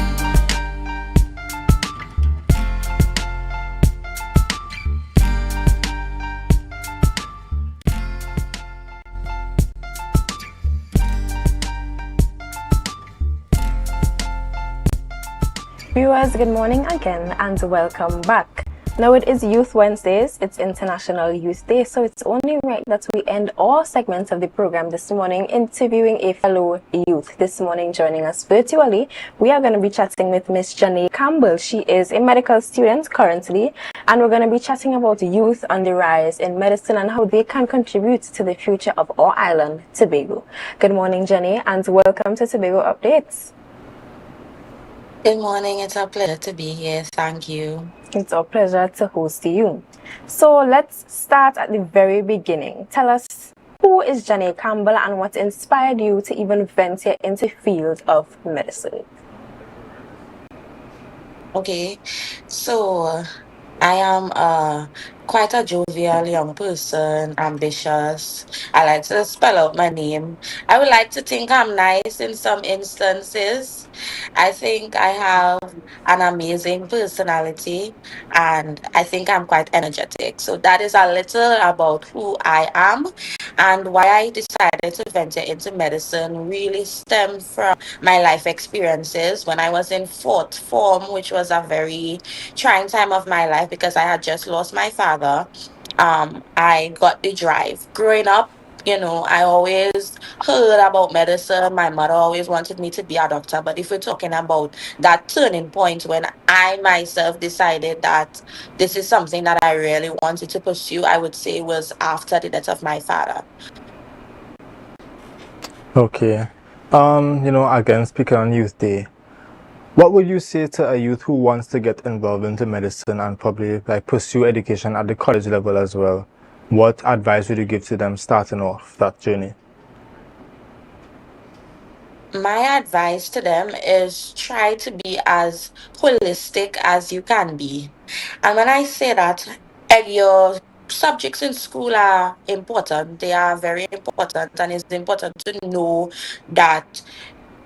Viewers, good morning again and welcome back. Now it is Youth Wednesdays, it's International Youth Day, so it's only right that we end all segments of the program this morning interviewing a fellow youth. This morning joining us virtually, we are going to be chatting with Miss Janae Campbell. She is a medical student currently, and we're going to be chatting about youth on the rise in medicine and how they can contribute to the future of our island, Tobago. Good morning, Janae, and welcome to Tobago Updates. Good morning. It's a pleasure to be here. Thank you. It's our pleasure to host you. So let's start at the very beginning. Tell us, who is Janae Campbell and what inspired you to even venture into the field of medicine? Okay, so I am quite a jovial young person, ambitious. I like to spell out my name. I would like to think I'm nice in some instances. I think I have an amazing personality and I think I'm quite energetic. So that is a little about who I am, and why I decided to venture into medicine really stemmed from my life experiences when I was in fourth form, which was a very trying time of my life because I had just lost my father. I got the drive. Growing up, I always heard about medicine. My mother always wanted me to be a doctor. But if we're talking about that turning point when I myself decided that this is something that I really wanted to pursue, I would say was after the death of my father. Okay. Again, speaking on Youth Day, what would you say to a youth who wants to get involved into medicine and probably pursue education at the college level as well? What advice would you give to them starting off that journey? My advice to them is try to be as holistic as you can be. And when I say that, your subjects in school are important. They are very important, and it's important to know that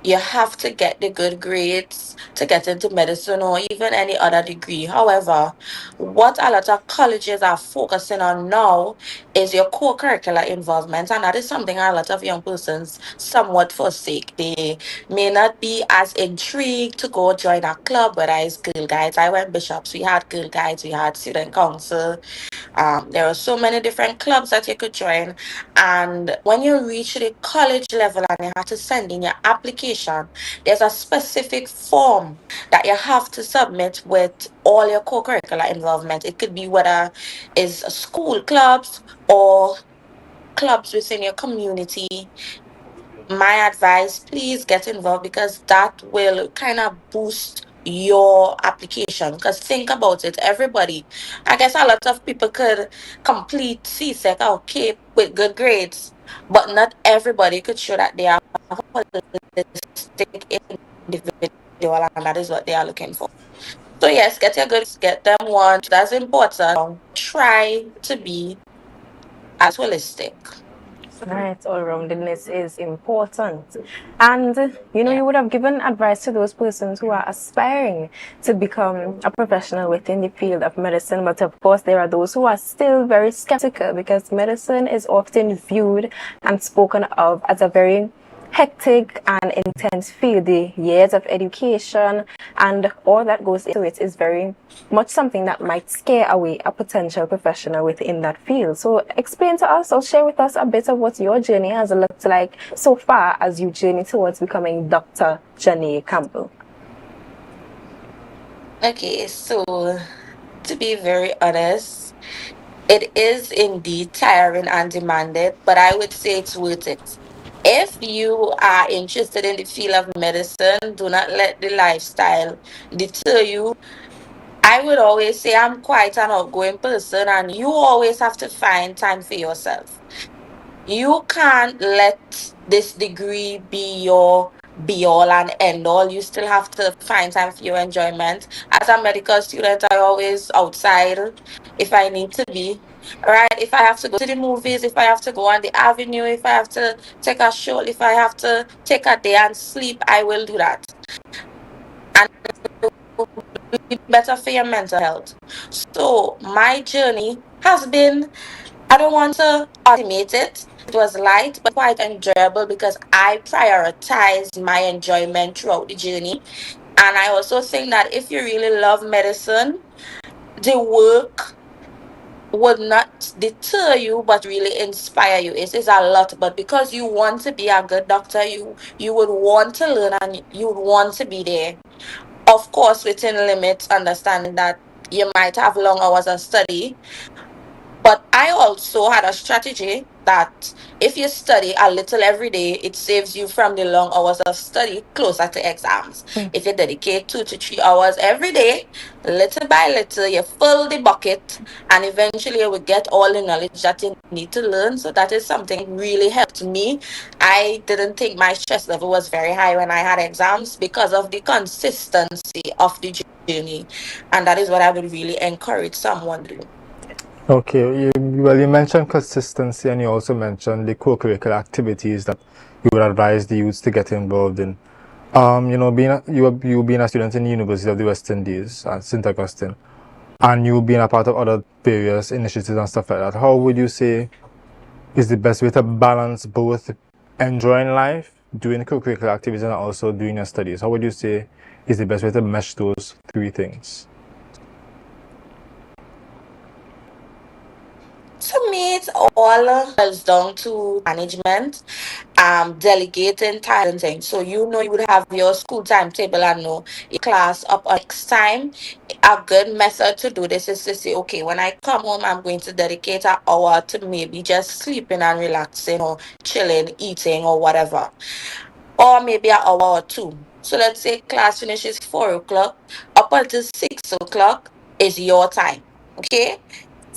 you have to get the good grades to get into medicine or even any other degree. However, what a lot of colleges are focusing on now is your co-curricular involvement, and that is something a lot of young persons somewhat forsake. They may not be as intrigued to go join a club, whether it's Girl Guides. I went Bishops, we had Girl Guides, we had Student Council. There are so many different clubs that you could join. And when you reach the college level and you have to send in your application, there's a specific form that you have to submit with all your co-curricular involvement. It could be whether it's school clubs or clubs within your community. My advice, please get involved because that will kind of boost your application. Because think about it, everybody, I guess a lot of people could complete CSEC okay with good grades, but not everybody could show that they are a holistic individual, and that is what they are looking for. So yes, get your goods, get them one. That's important. Try to be as holistic. Right, all-roundedness is important. And, you would have given advice to those persons who are aspiring to become a professional within the field of medicine. But of course, there are those who are still very skeptical because medicine is often viewed and spoken of as a very hectic and intense field. The years of education and all that goes into it is very much something that might scare away a potential professional within that field. So explain to us or share with us a bit of what your journey has looked like so far as you journey towards becoming Dr. Janae Campbell. Okay, so to be very honest, it is indeed tiring and demanded, but I would say it's worth it. If you are interested in the field of medicine, do not let the lifestyle deter you. I would always say I'm quite an outgoing person, and you always have to find time for yourself. You can't let this degree be your be all and end all. You still have to find time for your enjoyment. As a medical student, I always outside if I need to be. right? If I have to go to the movies, if I have to go on the avenue, if I have to take a show, if I have to take a day and sleep, I will do that. And it will be better for your mental health. So my journey has been, I don't want to automate it. It was light but quite enjoyable because I prioritized my enjoyment throughout the journey. And I also think that if you really love medicine, the work would not deter you but really inspire you. It is a lot, but because you want to be a good doctor, you would want to learn and you would want to be there. Of course, within limits, understanding that you might have long hours of study, but I also had a strategy that if you study a little every day, it saves you from the long hours of study closer to exams. If you dedicate 2 to 3 hours every day, little by little, you fill the bucket and eventually you will get all the knowledge that you need to learn. So that is something that really helped me. I didn't think my stress level was very high when I had exams because of the consistency of the journey. And that is what I would really encourage someone to do. Okay, you mentioned consistency and you also mentioned the co-curricular activities that you would advise the youths to get involved in. You being a student in the University of the West Indies at St. Augustine, and you being a part of other various initiatives and stuff like that, how would you say is the best way to balance both enjoying life, doing co-curricular activities, and also doing your studies? How would you say is the best way to mesh those three things? To me, it all boils down to management, delegating time and things. So you would have your school timetable and know your class up on next time. A good method to do this is to say, okay, when I come home, I'm going to dedicate an hour to maybe just sleeping and relaxing or chilling, eating or whatever. Or maybe an hour or two. So let's say class finishes 4 o'clock, up until 6 o'clock is your time. Okay?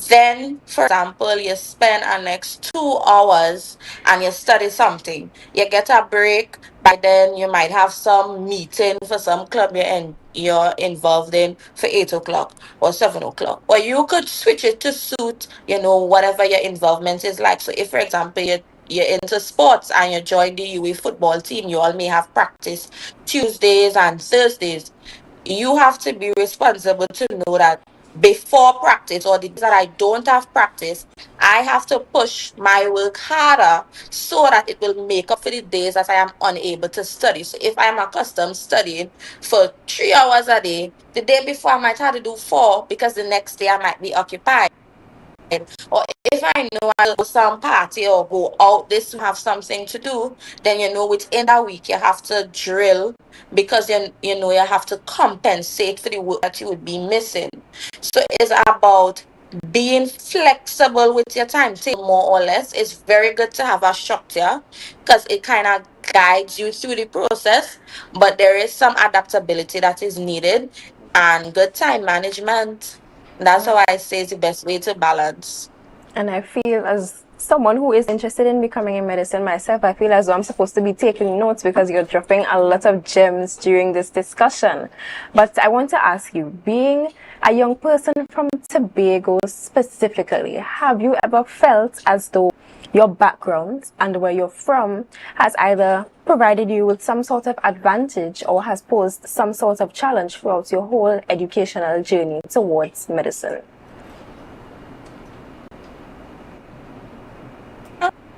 Then, for example, you spend the next 2 hours and you study something. You get a break. By then, you might have some meeting for some club you're involved in for 8 o'clock or 7 o'clock. Or you could switch it to suit, whatever your involvement is like. So, if, for example, you're into sports and you join the UWE football team, you all may have practice Tuesdays and Thursdays. You have to be responsible to know that before practice or the days that I don't have practice, I have to push my work harder so that it will make up for the days that I am unable to study. So if I'm accustomed studying for 3 hours a day, the day before I might have to do 4 because the next day I might be occupied. Or if I know I'll go some party or go out this have something to do, then within that week you have to drill because you have to compensate for the work that you would be missing. So it's about being flexible with your timetable more or less. It's very good to have a structure because it kind of guides you through the process, but there is some adaptability that is needed and good time management. That's how I say is the best way to balance. And I feel as someone who is interested in becoming a medicine myself, I feel as though I'm supposed to be taking notes because you're dropping a lot of gems during this discussion. But I want to ask you, being a young person from Tobago specifically, have you ever felt as though your background and where you're from has either provided you with some sort of advantage or has posed some sort of challenge throughout your whole educational journey towards medicine?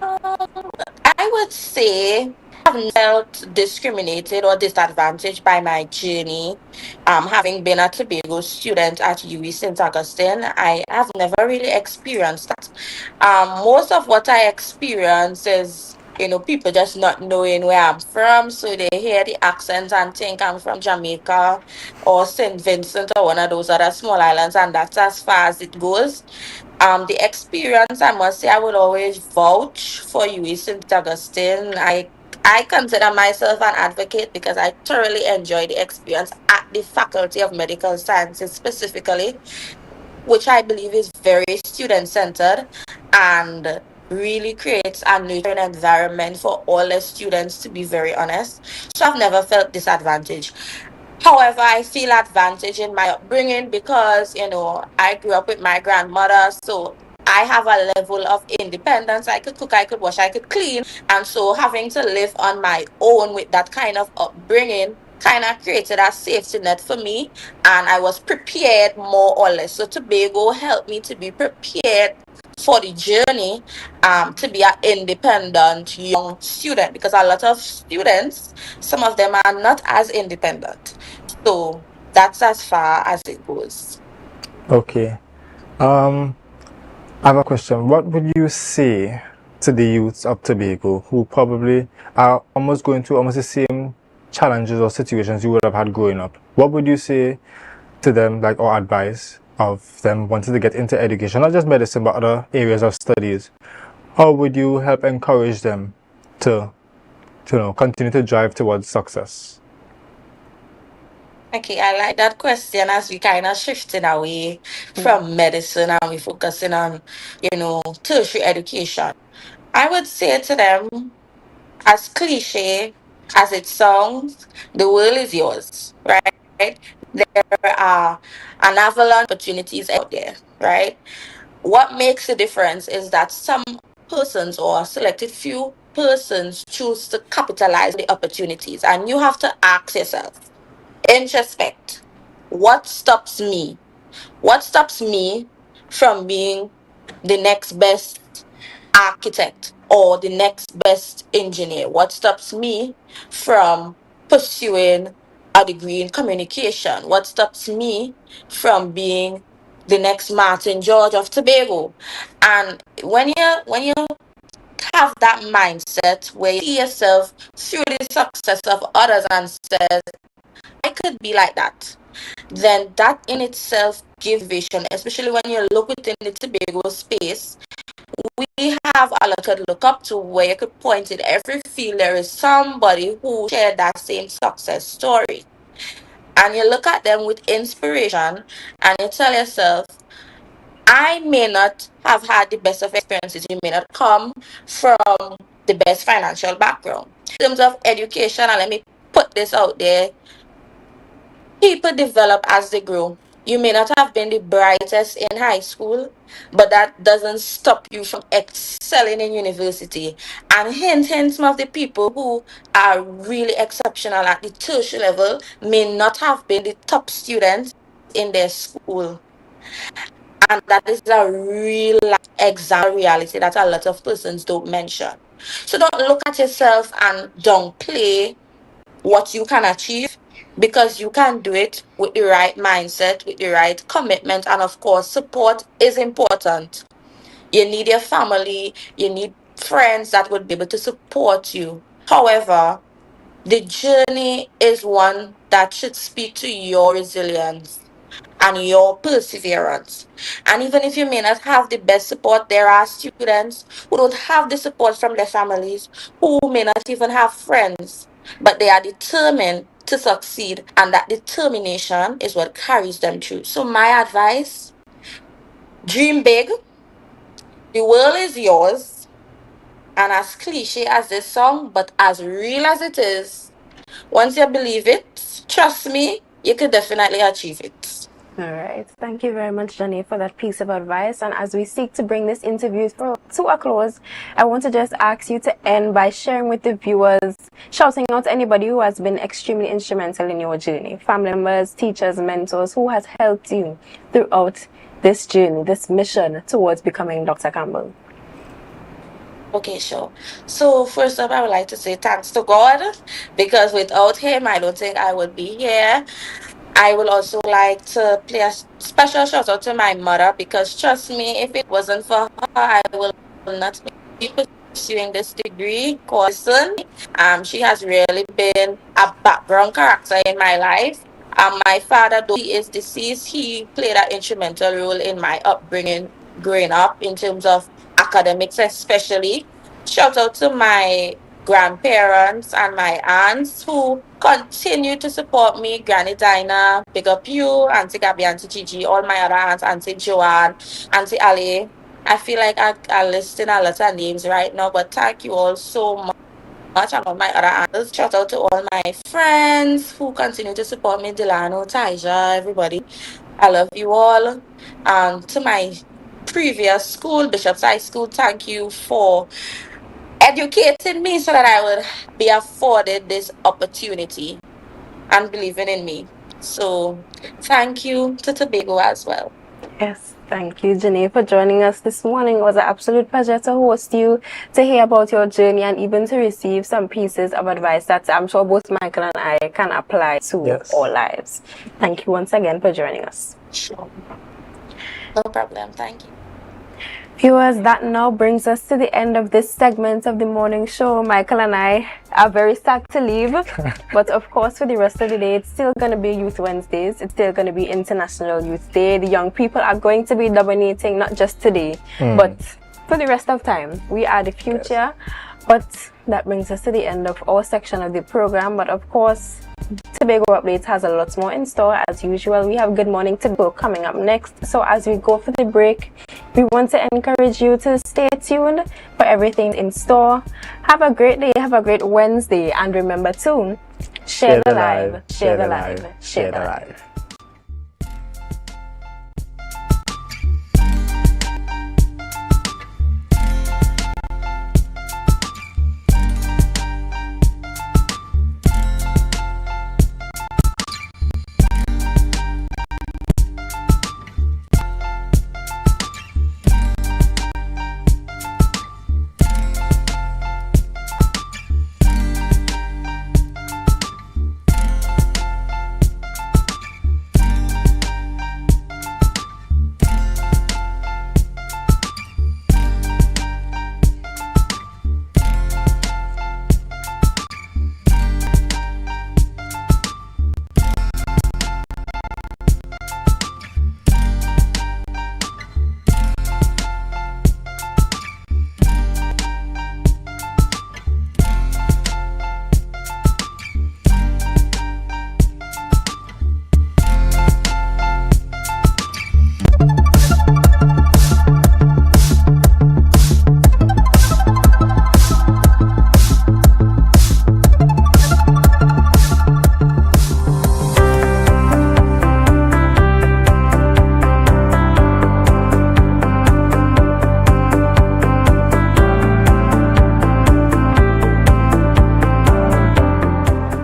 I would say I've felt discriminated or disadvantaged by my journey. Having been a Tobago student at UWE St. Augustine, I have never really experienced that. Most of what I experience is, people just not knowing where I'm from. So they hear the accent and think I'm from Jamaica or St. Vincent or one of those other small islands, and that's as far as it goes. The experience, I must say, I would always vouch for UWE St. Augustine. I consider myself an advocate because I thoroughly enjoy the experience at the Faculty of Medical Sciences specifically, which I believe is very student-centered and really creates a nurturing environment for all the students, to be very honest. So I've never felt disadvantaged. However, I feel advantage in my upbringing because, I grew up with my grandmother, so I have a level of independence. I could cook, I could wash, I could clean. And so having to live on my own with that kind of upbringing kind of created a safety net for me. And I was prepared more or less. So Tobago helped me to be prepared for the journey to be an independent young student, because a lot of students, some of them are not as independent. So that's as far as it goes. Okay. I have a question. What would you say to the youths of Tobago who probably are almost going through almost the same challenges or situations you would have had growing up? What would you say to them, like, or advice of them wanting to get into education, not just medicine, but other areas of studies? How would you help encourage them to continue to drive towards success? Okay, I like that question as we kind of shifting away from medicine and we focusing on, tertiary education. I would say to them, as cliche as it sounds, the world is yours, right? There are an avalanche of opportunities out there, right? What makes a difference is that some persons or a selected few persons choose to capitalize the opportunities, and you have to ask yourself, introspect, what stops me? What stops me from being the next best architect or the next best engineer? What stops me from pursuing a degree in communication? What stops me from being the next Martin George of Tobago? And when you have that mindset where you see yourself through the success of others and says, I could be like that, then that in itself gives vision, especially when you look within the Tobago space. We have a lot to look up to where you could point in every field there is somebody who shared that same success story. And you look at them with inspiration and you tell yourself, I may not have had the best of experiences. You may not come from the best financial background. In terms of education, and let me put this out there, people develop as they grow. You may not have been the brightest in high school, but that doesn't stop you from excelling in university. And hence, some of the people who are really exceptional at the tertiary level may not have been the top students in their school. And that is a real exam reality that a lot of persons don't mention. So don't look at yourself and downplay what you can achieve, because you can do it with the right mindset, with the right commitment, and of course, support is important. You need your family, you need friends that would be able to support you. However, the journey is one that should speak to your resilience and your perseverance. And even if you may not have the best support, there are students who don't have the support from their families, who may not even have friends, but they are determined to succeed, and that determination is what carries them through. So, my advice, dream big, the world is yours, and as cliche as this song, but as real as it is, once you believe it, trust me, you could definitely achieve it. All right. Thank you very much, Jenny, for that piece of advice. And as we seek to bring this interview to a close, I want to just ask you to end by sharing with the viewers, shouting out anybody who has been extremely instrumental in your journey, family members, teachers, mentors, who has helped you throughout this journey, this mission towards becoming Dr. Campbell. Okay, sure. So first up, I would like to say thanks to God, because without him, I don't think I would be here. I would also like to play a special shout out to my mother, because trust me, if it wasn't for her, I will not be pursuing this degree course. She has really been a background character in my life. My father, though he is deceased, he played an instrumental role in my upbringing growing up in terms of academics, especially. Shout out to my grandparents and my aunts who continue to support me. Granny Dinah, big up you, Auntie Gabby, Auntie Gigi, all my other aunts, Auntie Joanne, Auntie Ali. I feel like I'm listing a lot of names right now, but thank you all so much. And all my other aunts. Shout out to all my friends who continue to support me, Delano, Taija, everybody. I love you all. To my previous school, Bishop's High School, thank you for educating me so that I would be afforded this opportunity and believing in me. So thank you to Tobago as well. Yes, thank you, Jenny, for joining us this morning. It was an absolute pleasure to host you, to hear about your journey, and even to receive some pieces of advice that I'm sure both Michael and I can apply to our lives. Thank you once again for joining us. Sure. No problem. Thank you. Viewers, that now brings us to the end of this segment of the morning show. Michael and I are very sad to leave, but of course for the rest of the day, it's still going to be Youth Wednesdays. It's still going to be International Youth Day. The young people are going to be dominating, not just today, but for the rest of time. We are the future, but that brings us to the end of our section of the program. But of course, Tobago Updates has a lot more in store. As usual, we have Good Morning Tobago coming up next. So as we go for the break, we want to encourage you to stay tuned for everything in store. Have a great day, have a great Wednesday, and remember to share the live, share the live, share the live.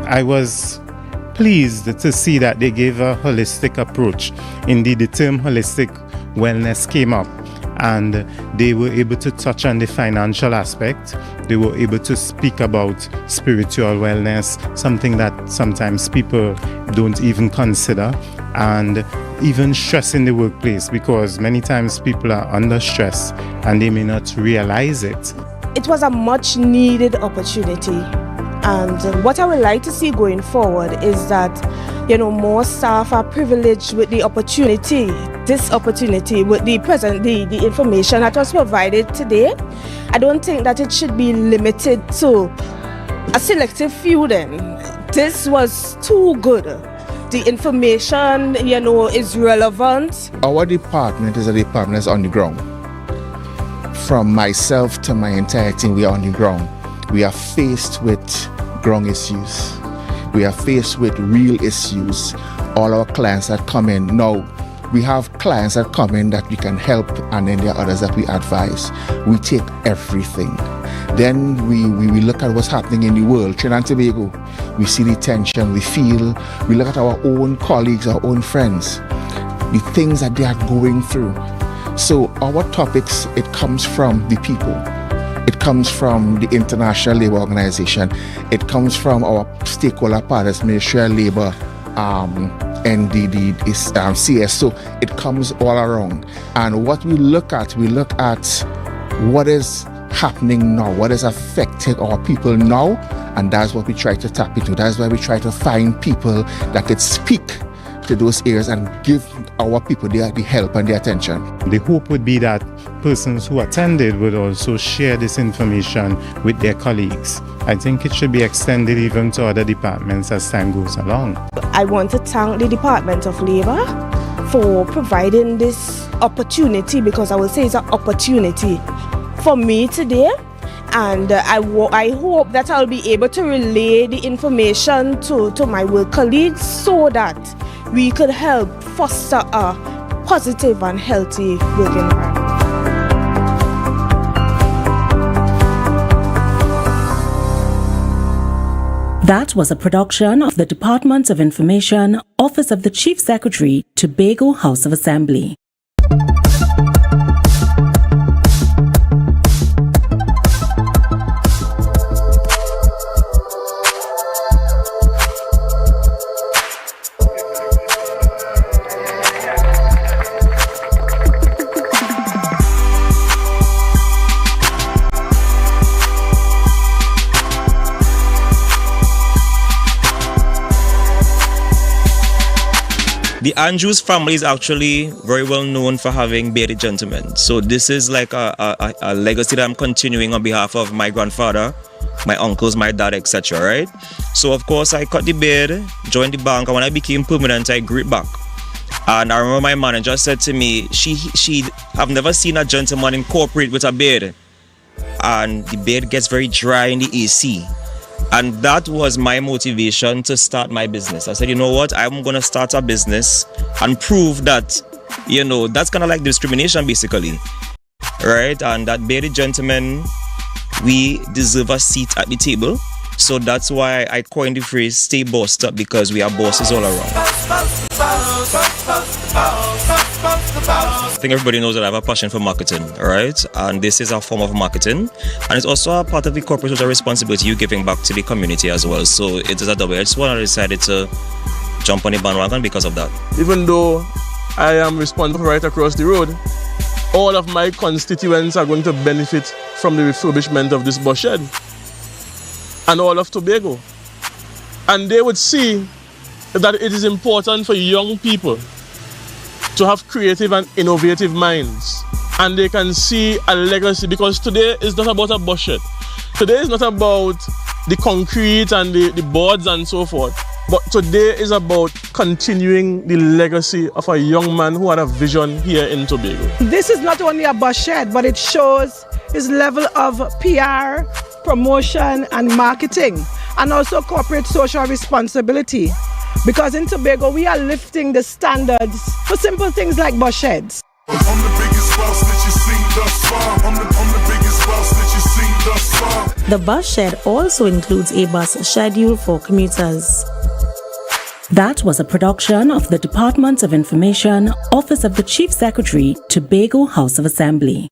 I was pleased to see that they gave a holistic approach. Indeed, the term holistic wellness came up, and they were able to touch on the financial aspect. They were able to speak about spiritual wellness, something that sometimes people don't even consider, and even stress in the workplace, because many times people are under stress and they may not realize it. It was a much needed opportunity. And what I would like to see going forward is that, more staff are privileged with the opportunity, with the information that was provided today. I don't think that it should be limited to a selective few then. This was too good. The information, is relevant. Our department is a department that's on the ground. From myself to my entire team, we are on the ground. We are faced with ground issues. We are faced with real issues. All our clients that come in. Now, we have clients that come in that we can help, and then there are others that we advise. We take everything. Then we look at what's happening in the world. Trinidad and Tobago, we see the tension, we look at our own colleagues, our own friends, the things that they are going through. So our topics, it comes from the people. It comes from the International Labour Organization. It comes from our stakeholder partners, Ministry of Labour, NDD, CS. So it comes all around. And what we look at what is happening now, what is affecting our people now, and that's what we try to tap into. That's why we try to find people that could speak to those areas and give our people the help and the attention. The hope would be that persons who attended would also share this information with their colleagues. I think it should be extended even to other departments as time goes along. I want to thank the Department of Labour for providing this opportunity, because I will say it's an opportunity for me today. And I hope that I'll be able to relay the information to my work colleagues so that we could help foster a positive and healthy work environment. That was a production of the Department of Information, Office of the Chief Secretary, Tobago House of Assembly. The Andrews family is actually very well known for having bearded gentlemen. So this is like a legacy that I'm continuing on behalf of my grandfather, my uncles, my dad, etc. Right? So of course I cut the beard, joined the bank, and when I became permanent, I grew it back. And I remember my manager said to me, I've never seen a gentleman incorporate with a beard. And the beard gets very dry in the AC. And that was my motivation to start my business. I said, you know what, I'm going to start a business and prove that, you know, that's kind of like discrimination basically, right? And that bearded gentlemen, we deserve a seat at the table. So that's why I coined the phrase, stay bossed up, because we are bosses all around. I think everybody knows that I have a passion for marketing, right? And this is a form of marketing. And it's also a part of the corporate social responsibility, you giving back to the community as well. So it is a double-edged sword. I decided to jump on the bandwagon because of that. Even though I am responsible right across the road, all of my constituents are going to benefit from the refurbishment of this bus shed. And all of Tobago. And they would see that it is important for young people to have creative and innovative minds. And they can see a legacy, because today is not about a bus shed. Today is not about the concrete and the boards and so forth. But today is about continuing the legacy of a young man who had a vision here in Tobago. This is not only a bus shed, but it shows his level of PR, promotion and marketing, and also corporate social responsibility. Because in Tobago, we are lifting the standards for simple things like bus sheds. I'm the biggest boss that you've seen thus far. I'm the biggest boss that you've seen thus far. The bus shed also includes a bus schedule for commuters. That was a production of the Department of Information, Office of the Chief Secretary, Tobago House of Assembly.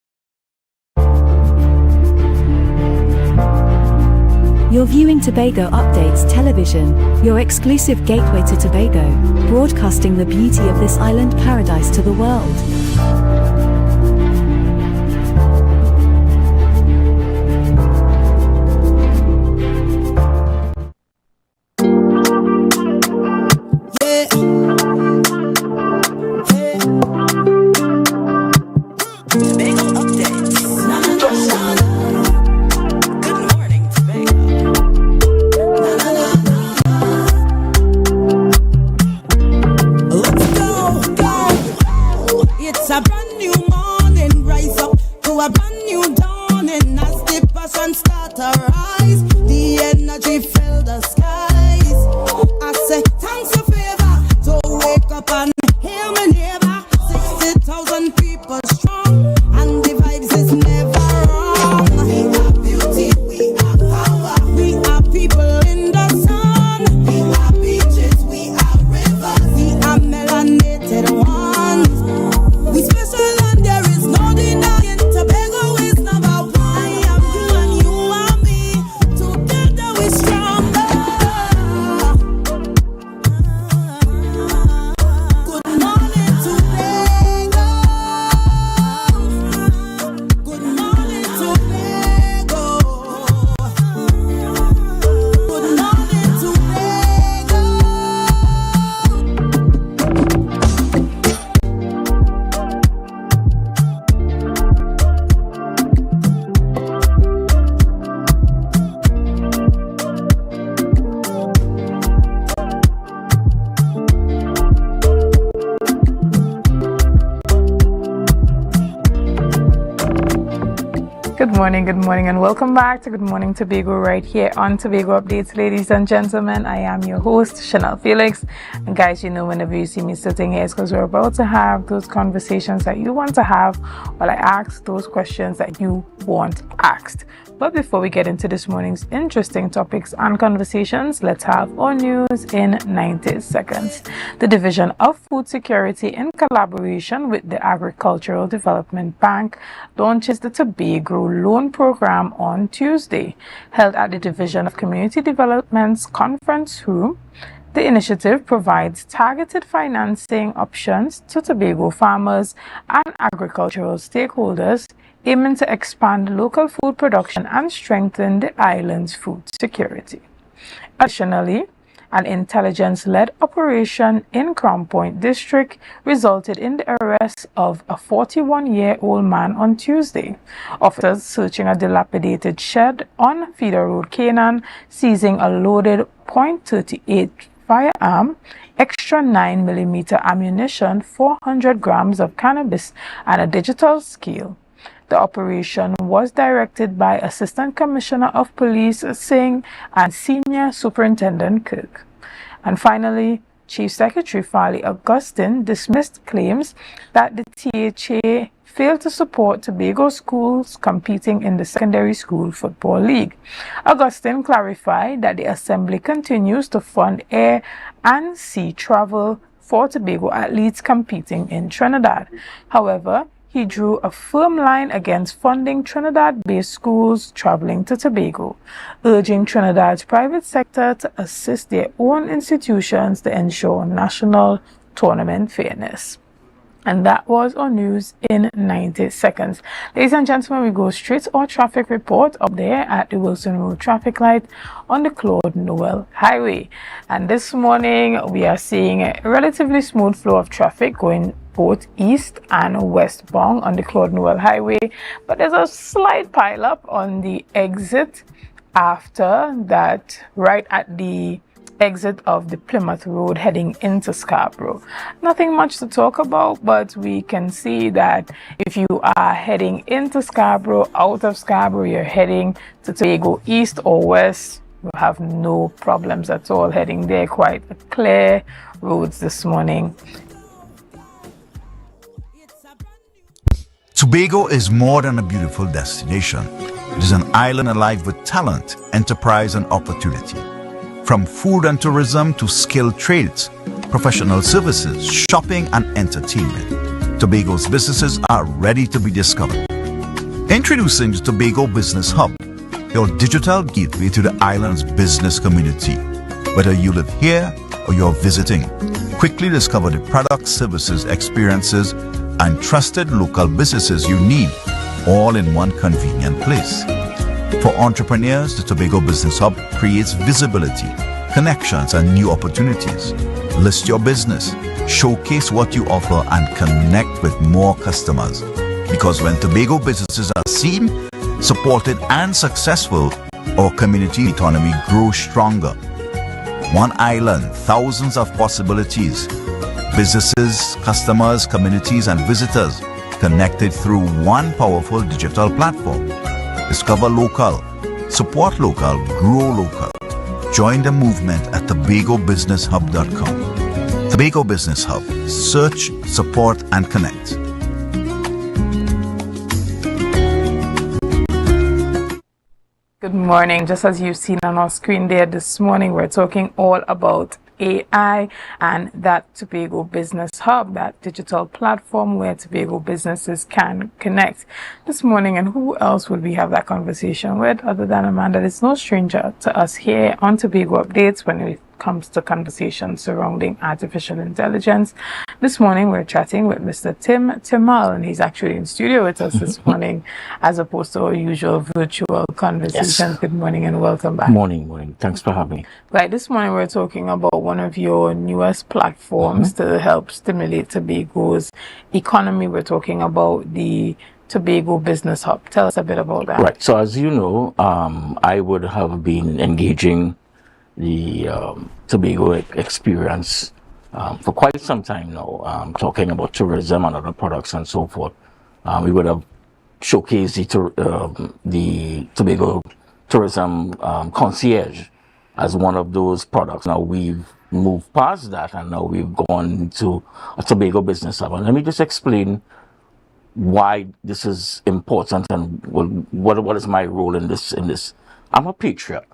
You're viewing Tobago Updates Television, your exclusive gateway to Tobago, broadcasting the beauty of this island paradise to the world. The energy fill the skies. I say thanks for favor. Good morning, and welcome back to Good Morning Tobago right here on Tobago Updates. Ladies and gentlemen, I am your host, Chanel Felix. And guys, you know, whenever you see me sitting here, it's because we're about to have those conversations that you want to have while I ask those questions that you want asked. But before we get into this morning's interesting topics and conversations, let's have our news in 90 seconds. The Division of Food Security, in collaboration with the Agricultural Development Bank, launches the Tobago Loan Program on Tuesday. Held at the Division of Community Development's conference room, the initiative provides targeted financing options to Tobago farmers and agricultural stakeholders, aiming to expand local food production and strengthen the island's food security. Additionally, an intelligence-led operation in Crown Point District resulted in the arrest of a 41-year-old man on Tuesday. Officers searching a dilapidated shed on Feeder Road, Canaan, seizing a loaded .38 firearm, extra 9mm ammunition, 400 grams of cannabis, and a digital scale. The operation was directed by Assistant Commissioner of Police Singh and Senior Superintendent Kirk. And finally, Chief Secretary Farley Augustine dismissed claims that the THA failed to support Tobago schools competing in the Secondary School Football League. Augustine clarified that the Assembly continues to fund air and sea travel for Tobago athletes competing in Trinidad. However, he drew a firm line against funding Trinidad-based schools traveling to Tobago, urging Trinidad's private sector to assist their own institutions to ensure national tournament fairness. And that was our news in 90 seconds. Ladies and gentlemen, we go straight to our traffic report up there at the Wilson Road traffic light on the Claude Noel Highway. And this morning, we are seeing a relatively smooth flow of traffic going both east and westbound on the Claude Noel Highway. But there's a slight pileup on the exit after that, right at the exit of the Plymouth Road heading into Scarborough. Nothing much to talk about, but we can see that if you are heading into Scarborough, out of Scarborough, you're heading to Tobago east or west, you have no problems at all heading there. Quite clear roads this morning. Tobago is more than a beautiful destination. It is an island alive with talent, enterprise, and opportunity. From food and tourism to skilled trades, professional services, shopping, and entertainment, Tobago's businesses are ready to be discovered. Introducing the Tobago Business Hub, your digital gateway to the island's business community. Whether you live here or you're visiting, quickly discover the products, services, experiences, and trusted local businesses you need, all in one convenient place. For entrepreneurs, the Tobago Business Hub creates visibility, connections, and new opportunities. List your business, showcase what you offer, and connect with more customers. Because when Tobago businesses are seen, supported, and successful, our community economy grows stronger. One island, thousands of possibilities. Businesses, customers, communities, and visitors connected through one powerful digital platform. Discover local, support local, grow local. Join the movement at TobagoBusinessHub.com. Tobago Business Hub. Search, support, and connect. Good morning. Just as you've seen on our screen there this morning, we're talking all about AI and that Tobago Business Hub, that digital platform where Tobago businesses can connect. This morning, and who else would we have that conversation with other than Amanda? It's no stranger to us here on Tobago Updates when it comes to conversations surrounding artificial intelligence. This morning we're chatting with Mr. Tim Timal, and he's actually in studio with us this morning as opposed to our usual virtual conversations. Yes. Good morning and welcome back. Morning. Thanks for having me. Right, this morning we're talking about one of your newest platforms to help stimulate Tobago's economy. We're talking about the Tobago Business Hub. Tell us a bit about that. Right, so as you know, I would have been engaging the Tobago experience for quite some time now, talking about tourism and other products and so forth. We would have showcase the Tobago tourism concierge as one of those products. Now we've moved past that, and now we've gone to a Tobago business hub. And let me just explain why this is important and what is my role in this. I'm a patriot,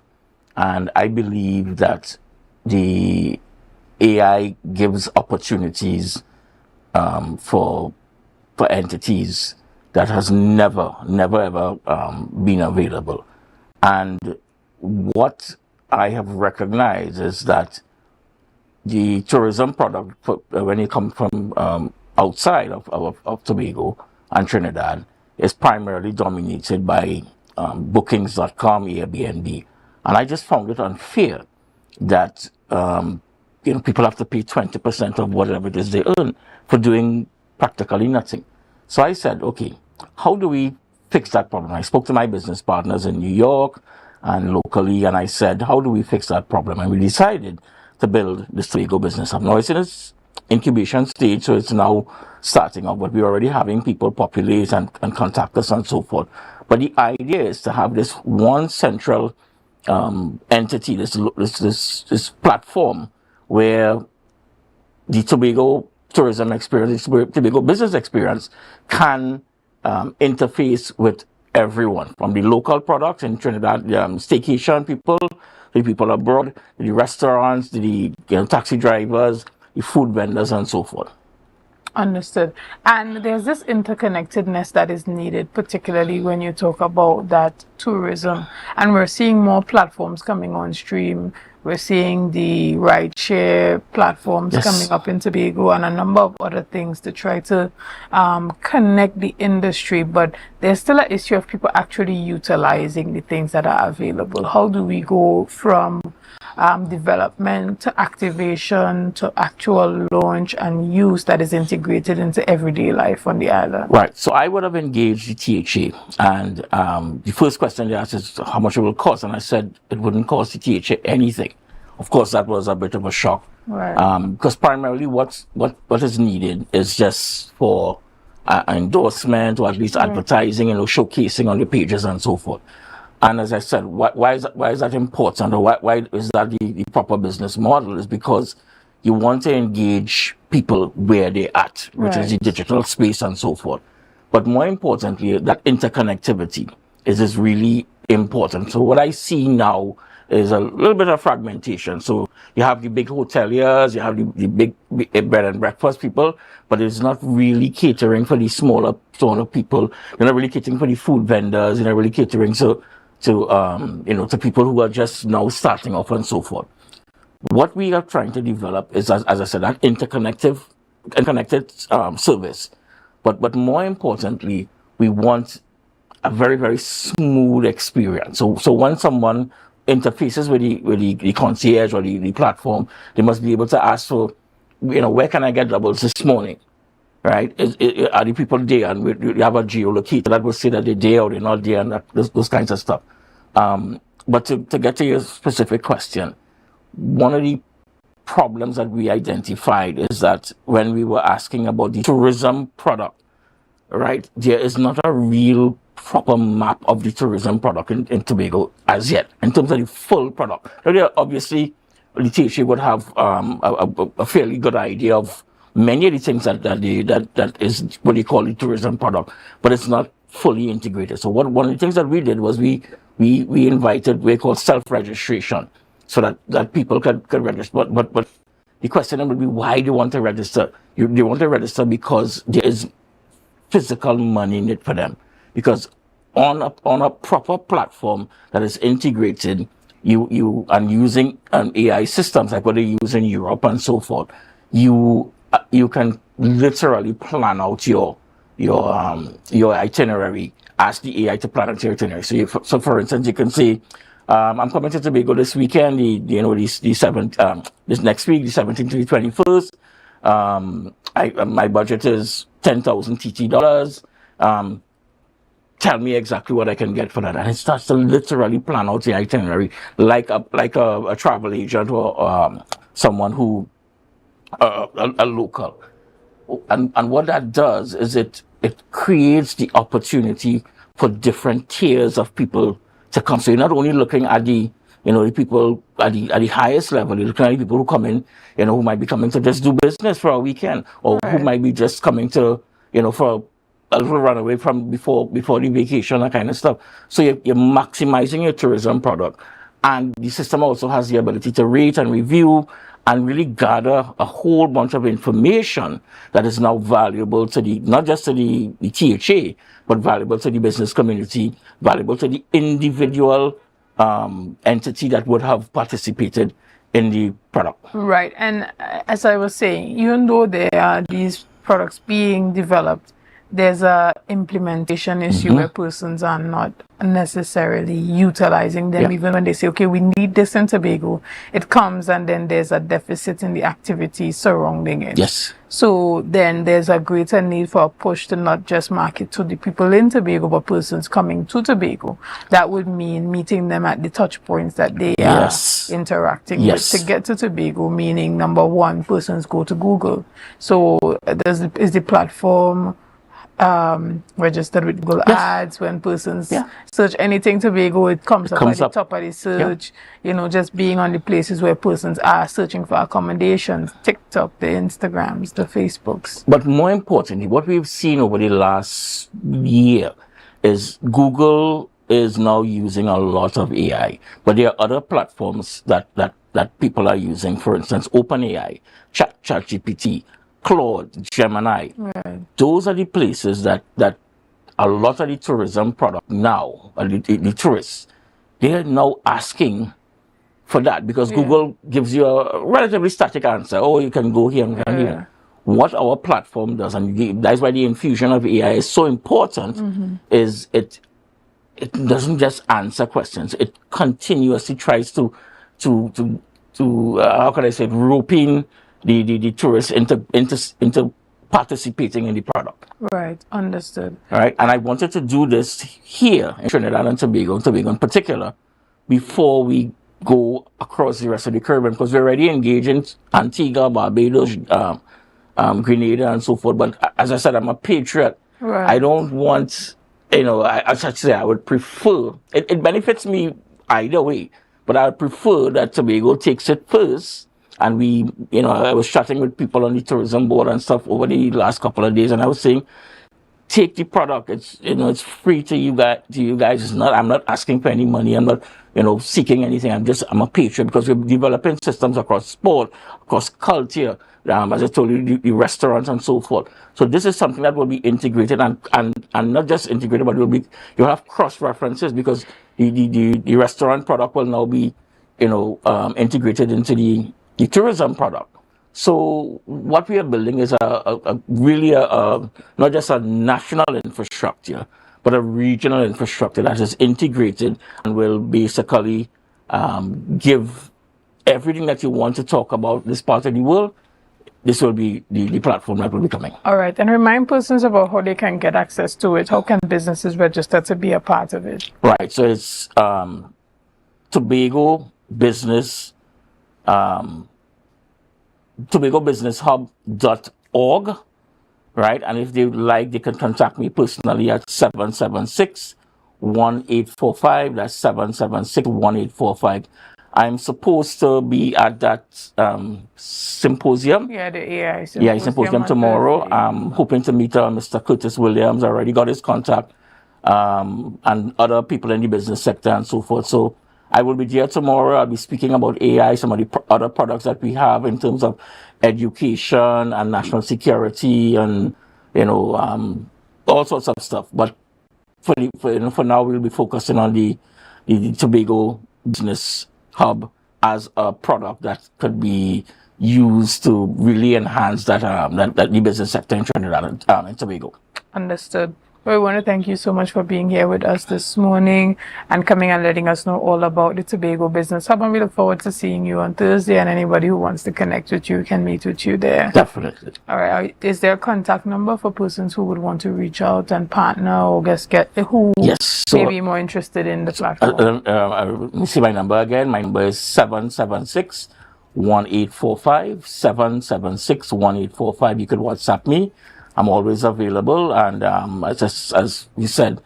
and I believe that the AI gives opportunities for entities that has never ever been available. And what I have recognized is that the tourism product, when it comes from outside of Tobago and Trinidad, is primarily dominated by bookings.com, Airbnb. And I just found it unfair that people have to pay 20% of whatever it is they earn for doing practically nothing. So I said, okay, how do we fix that problem? I spoke to my business partners in New York and locally, and I said, how do we fix that problem? And we decided to build this Tobago business hub. Now it's in its incubation stage, so it's now starting up, but we're already having people populate and contact us and so forth. But the idea is to have this one central entity, this platform where the Tobago tourism experience, Tobago business experience can interface with everyone, from the local products in Trinidad, staycation people, the people abroad, the restaurants, the taxi drivers, the food vendors, and so forth. Understood. And there's this interconnectedness that is needed, particularly when you talk about that tourism. And we're seeing more platforms coming on stream. We're seeing the rideshare platforms coming up in Tobago and a number of other things to try to connect the industry. But there's still an issue of people actually utilizing the things that are available. How do we go from development to activation to actual launch and use that is integrated into everyday life on the island? Right. So I would have engaged the THA, and the first question they asked is how much it will cost, and I said it wouldn't cost the THA anything. Of course, that was a bit of a shock, right? Because primarily what is needed is just for endorsement or at least advertising, showcasing on the pages and so forth. And as I said, why is that important, or why is that the proper business model? Is because you want to engage people where they're at, which is the digital space and so forth. But more importantly, that interconnectivity is really important. So what I see now is a little bit of fragmentation. So you have the big hoteliers, you have the big bed and breakfast people, but it's not really catering for the smaller people. You're not really catering for the food vendors. You're not really catering to people who are just now starting off and so forth. What we are trying to develop is, as I said, that interconnected service. But more importantly, we want a very, very smooth experience. So when someone interfaces with the concierge or the platform, they must be able to ask for, where can I get doubles this morning? Right? Are the people there? And we have a geolocator that will say that they're there or they're not there, and those kinds of stuff. But to get to your specific question, one of the problems that we identified is that when we were asking about the tourism product, right, there is not a real proper map of the tourism product in Tobago as yet, in terms of the full product. Now, obviously, the THA would have a fairly good idea of many of the things that is what you call the tourism product, but it's not fully integrated. So one of the things that we did was we invited what we call self-registration, so that people could register. But the question would be, why do you want to register? They want to register because there is physical money in it for them. Because on a proper platform that is integrated, you and using AI systems like what they use in Europe and so forth, you can literally plan out your itinerary, ask the AI to plan out your itinerary. So for instance, you can say, I'm coming to Tobago this weekend, this next week, the 17th to the 21st. My budget is $10,000 TT. Tell me exactly what I can get for that. And it starts to literally plan out the itinerary like a travel agent or someone who, a local. And what that does is it it creates the opportunity for different tiers of people to come. So you're not only looking at the people at the highest level, you're looking at the people who come in, who might be coming to just do business for a weekend, or who might be just coming to, for a little runaway from before the vacation, that kind of stuff. So you're maximizing your tourism product. And the system also has the ability to rate and review and really gather a whole bunch of information that is now valuable to not just to the THA, but valuable to the business community, valuable to the individual entity that would have participated in the product. Right. And as I was saying, even though there are these products being developed, there's a implementation issue where persons are not necessarily utilizing them. Even when they say, okay, we need this in Tobago, it comes and then there's a deficit in the activities surrounding it. Yes. So then there's a greater need for a push to not just market to the people in Tobago, but persons coming to Tobago. That would mean meeting them at the touch points that they are interacting with. To get to Tobago, meaning number one, persons go to Google. So is the platform registered with Google Ads. When persons search anything Tobago, it comes up at the top of the search. Just being on the places where persons are searching for accommodations, TikTok, the Instagrams, the Facebooks. But more importantly, what we've seen over the last year is Google is now using a lot of AI, but there are other platforms that people are using. For instance, OpenAI, ChatGPT, Claude, Gemini. Those are the places that a lot of the tourism product now, the tourists, they are now asking for that, because Google gives you a relatively static answer. Oh, you can go here and here. What our platform does, and that's why the infusion of AI is so important, is it doesn't just answer questions. It continuously tries to how can I say it, rope in the tourists into participating in the product. Right, understood. All right, and I wanted to do this here in Trinidad and Tobago in particular, before we go across the rest of the Caribbean, because we're already engaged in Antigua, Barbados, Grenada, and so forth. But as I said, I'm a patriot. I don't want, I should say, I would prefer, it benefits me either way, but I would prefer that Tobago takes it first. And we, I was chatting with people on the tourism board and stuff over the last couple of days, and I was saying, take the product. It's, it's free to you guys. It's not. I'm not asking for any money. I'm not, seeking anything. I'm a patriot, because we're developing systems across sport, across culture. As I told you, the restaurants and so forth. So this is something that will be integrated and not just integrated, but you'll have cross references, because the restaurant product will now be, integrated into the tourism product. So what we are building is really not just a national infrastructure, but a regional infrastructure that is integrated and will basically give everything that you want to talk about this part of the world. This will be the platform that will be coming. All right, and remind persons about how they can get access to it. How can businesses register to be a part of it? Right, so it's Tobago Business TobagoBusinessHub.org, right? And if they like, they can contact me personally at 776-1845. That's 776-1845. I'm supposed to be at that symposium. Yeah, the AI symposium. Yeah, symposium tomorrow. I'm hoping to meet Mr. Curtis Williams. I already got his contact, and other people in the business sector and so forth. So I will be there tomorrow. I'll be speaking about AI, some of the other products that we have in terms of education and national security, and all sorts of stuff. But for now, we'll be focusing on the Tobago Business Hub as a product that could be used to really enhance that the business sector in Trinidad and Tobago. Understood. Well, I want to thank you so much for being here with us this morning and coming and letting us know all about the Tobago Business Hub. And we look forward to seeing you on Thursday, and anybody who wants to connect with you can meet with you there. Definitely. All right. Is there a contact number for persons who would want to reach out and partner, or who may be more interested in the platform? Let me see my number again. My number is 776-1845, 776-1845. You could WhatsApp me. I'm always available, and as you said,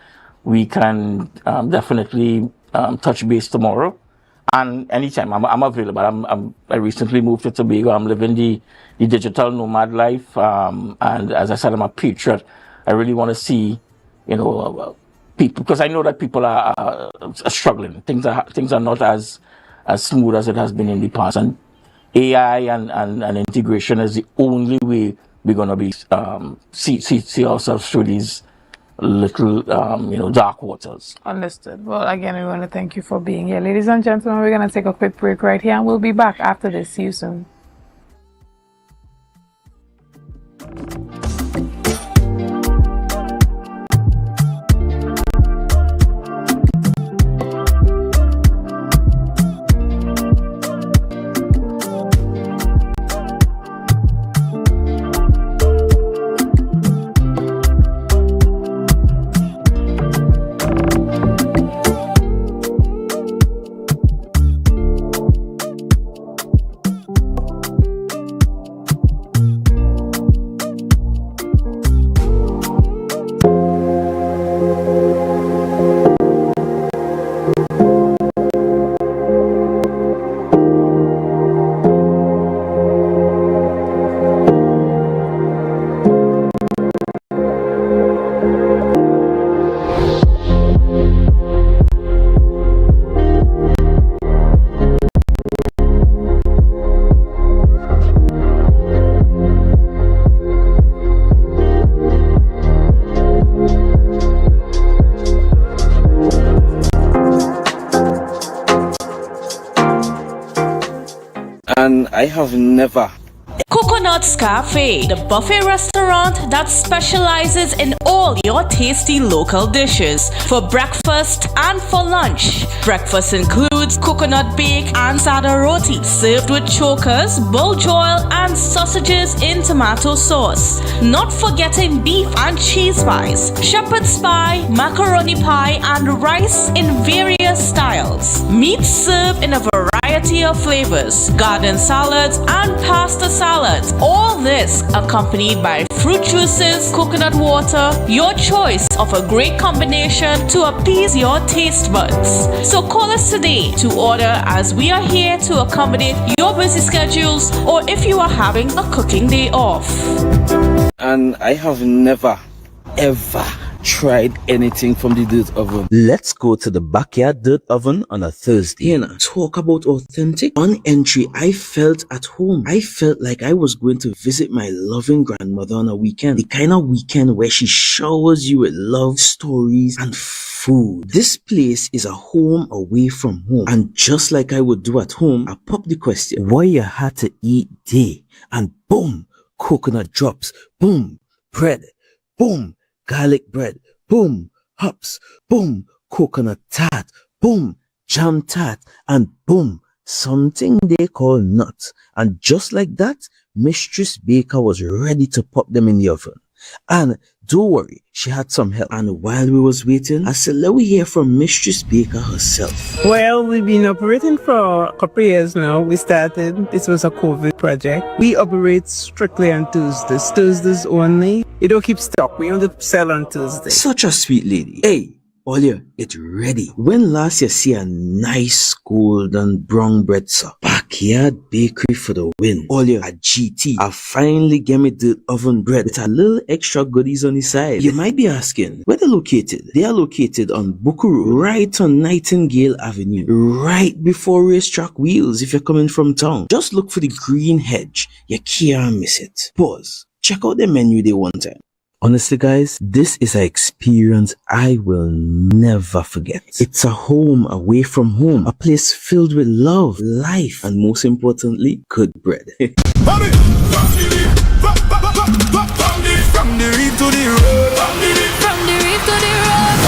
we can definitely touch base tomorrow. And anytime I'm available. I recently moved to Tobago. I'm living the digital nomad life, and as I said, I'm a patriot. I really want to see, people, because I know that people are struggling. Things are not as smooth as it has been in the past, and AI and integration is the only way we're going to be see ourselves through these little dark waters. Understood. Well, again, we want to thank you for being here. Ladies and gentlemen, we're going to take a quick break right here, and we'll be back after this. See you soon. And I have never. Coconut's Cafe, the buffet restaurant that specializes in all your tasty local dishes for breakfast and for lunch. Breakfast includes coconut bake and sada roti, served with chokers, bull joil, and sausages in tomato sauce. Not forgetting beef and cheese pies, shepherd's pie, macaroni pie, and rice in various styles. Meat served in a variety of flavors, garden salads, and pasta salads. All this accompanied by fruit juices, coconut water, your choice of a great combination to appease your taste buds. So call us today to order, as we are here to accommodate your busy schedules, or if you are having a cooking day off. And I have never, ever tried anything from the dirt oven. Let's go to the backyard dirt oven on a Thursday. Here now, talk about authentic. On entry, I felt at home. I felt like I was going to visit my loving grandmother on a weekend. The kind of weekend where she showers you with love, stories, and food. This place is a home away from home. And just like I would do at home, I pop the question, what you had to eat day? And boom, coconut drops. Boom, bread. Boom, garlic bread, boom, hops, boom, coconut tart, boom, jam tart, and boom, something they call nuts. And just like that, Mistress Baker was ready to pop them in the oven. And don't worry, she had some help. And while we was waiting, I said, let we hear from Mistress Baker herself. Well, we've been operating for a couple of years now. We started, this was a COVID project. We operate strictly on Tuesdays only. You don't keep stock, we only sell on Tuesdays. Such a sweet lady. Hey, Olia, it's ready. When last you see a nice golden brown bread, sir? Backyard bakery for the win. Olia, a GT. I finally get me the oven bread with a little extra goodies on the side. You might be asking, where they're located? They are located on Bukuru, right on Nightingale Avenue, right before Racetrack Wheels if you're coming from town. Just look for the green hedge. You can't miss it. Pause. Check out the menu they one time. Honestly, guys, this is an experience I will never forget. It's a home away from home, a place filled with love, life, and most importantly, good bread. From the reef to the road. From the reef to the road.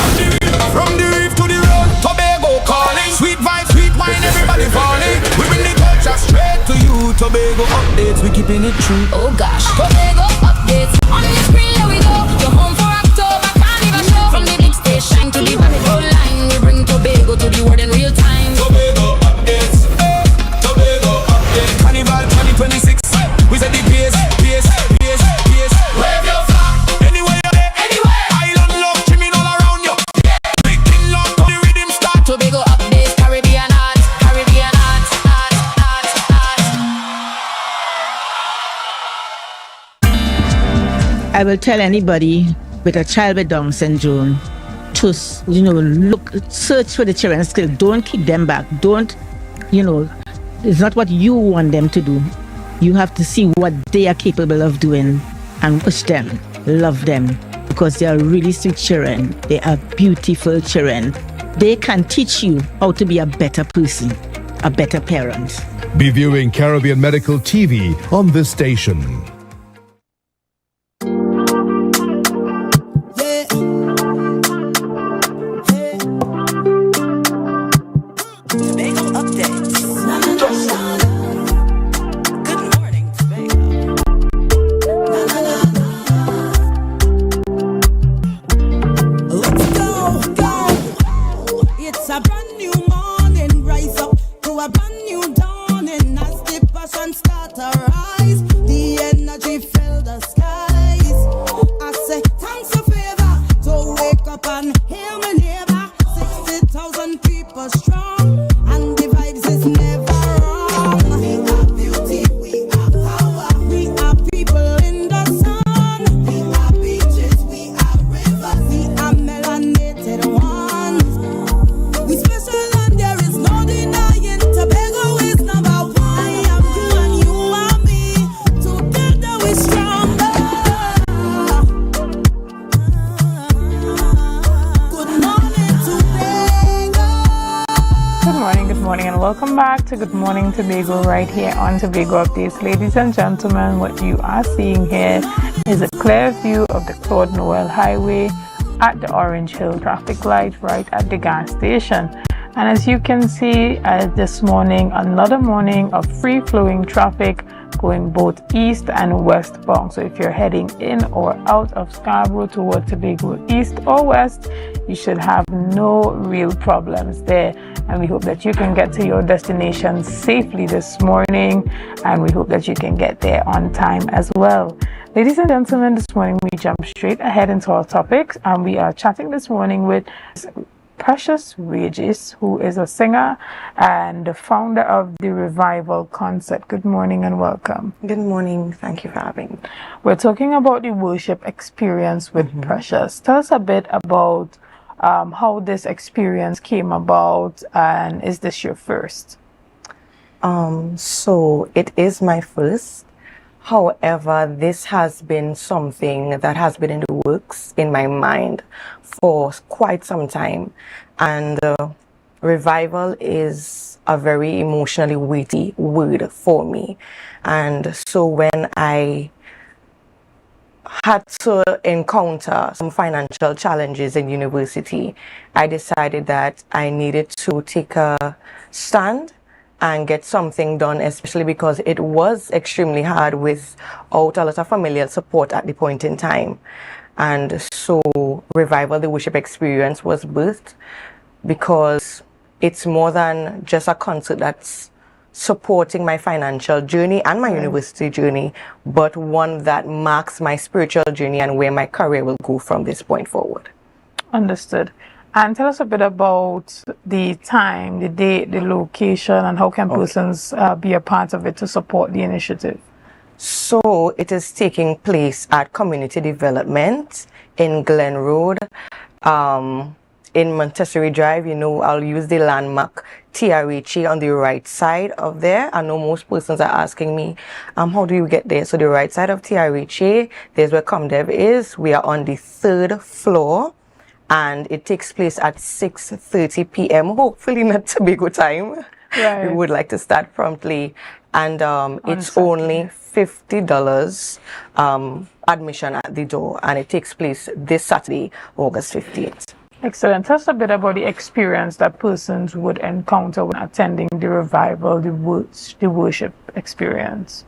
From the reef to the road. Tobago calling. Sweet vibes, sweet wine, everybody falling. We bring the culture straight to you. Tobago updates, we keeping it true. Oh gosh. Tobago updates. On the screen, here we go. You're home for October, carnival show. From the big station to the whole line. We bring Tobago to the world in real time. Tobago updates. Tobago updates. Carnival 2026. We set the pace. I will tell anybody with a child with Down syndrome to, search for the children's skill. Don't keep them back. Don't, it's not what you want them to do. You have to see what they are capable of doing and push them, love them, because they are really sweet children. They are beautiful children. They can teach you how to be a better person, a better parent. Be viewing Caribbean Medical TV on this station. Good morning, Tobago, right here on Tobago Updates. Ladies and gentlemen, what you are seeing here is a clear view of the Claude Noel Highway at the Orange Hill traffic light right at the gas station. And as you can see, this morning, another morning of free-flowing traffic going both east and westbound. So if you're heading in or out of Scarborough toward Tobago east or west, you should have no real problems there. And we hope that you can get to your destination safely this morning, and we hope that you can get there on time as well. Ladies and gentlemen, this morning we jump straight ahead into our topics, and we are chatting this morning with Precious Regis, who is a singer and the founder of the Revival Concert. Good morning and welcome. Good morning. Thank you for having me. We're talking about the worship experience with Precious. Tell us a bit about how this experience came about, and is this your first? So it is my first. However, this has been something that has been in the works in my mind for quite some time. And revival is a very emotionally weighty word for me. And so when I had to encounter some financial challenges in university, I decided that I needed to take a stand and get something done, especially because it was extremely hard without a lot of familial support at the point in time. And so Revival, the worship experience, was birthed because it's more than just a concert that's supporting my financial journey and my university journey, but one that marks my spiritual journey and where my career will go from this point forward. Understood. And tell us a bit about the time, the date, the location, and how can persons be a part of it to support the initiative? So it is taking place at Community Development in Glen Road, in Montessori Drive. I'll use the landmark TRHA on the right side of there. I know most persons are asking me, how do you get there? So the right side of TRHA, there's where ComDev is. We are on the 3rd floor. And it takes place at 6:30 p.m. Hopefully not Tobago time. Right. We would like to start promptly. And it's only $50 admission at the door. And it takes place this Saturday, August 15th. Excellent. Tell us a bit about the experience that persons would encounter when attending the revival, the worship experience.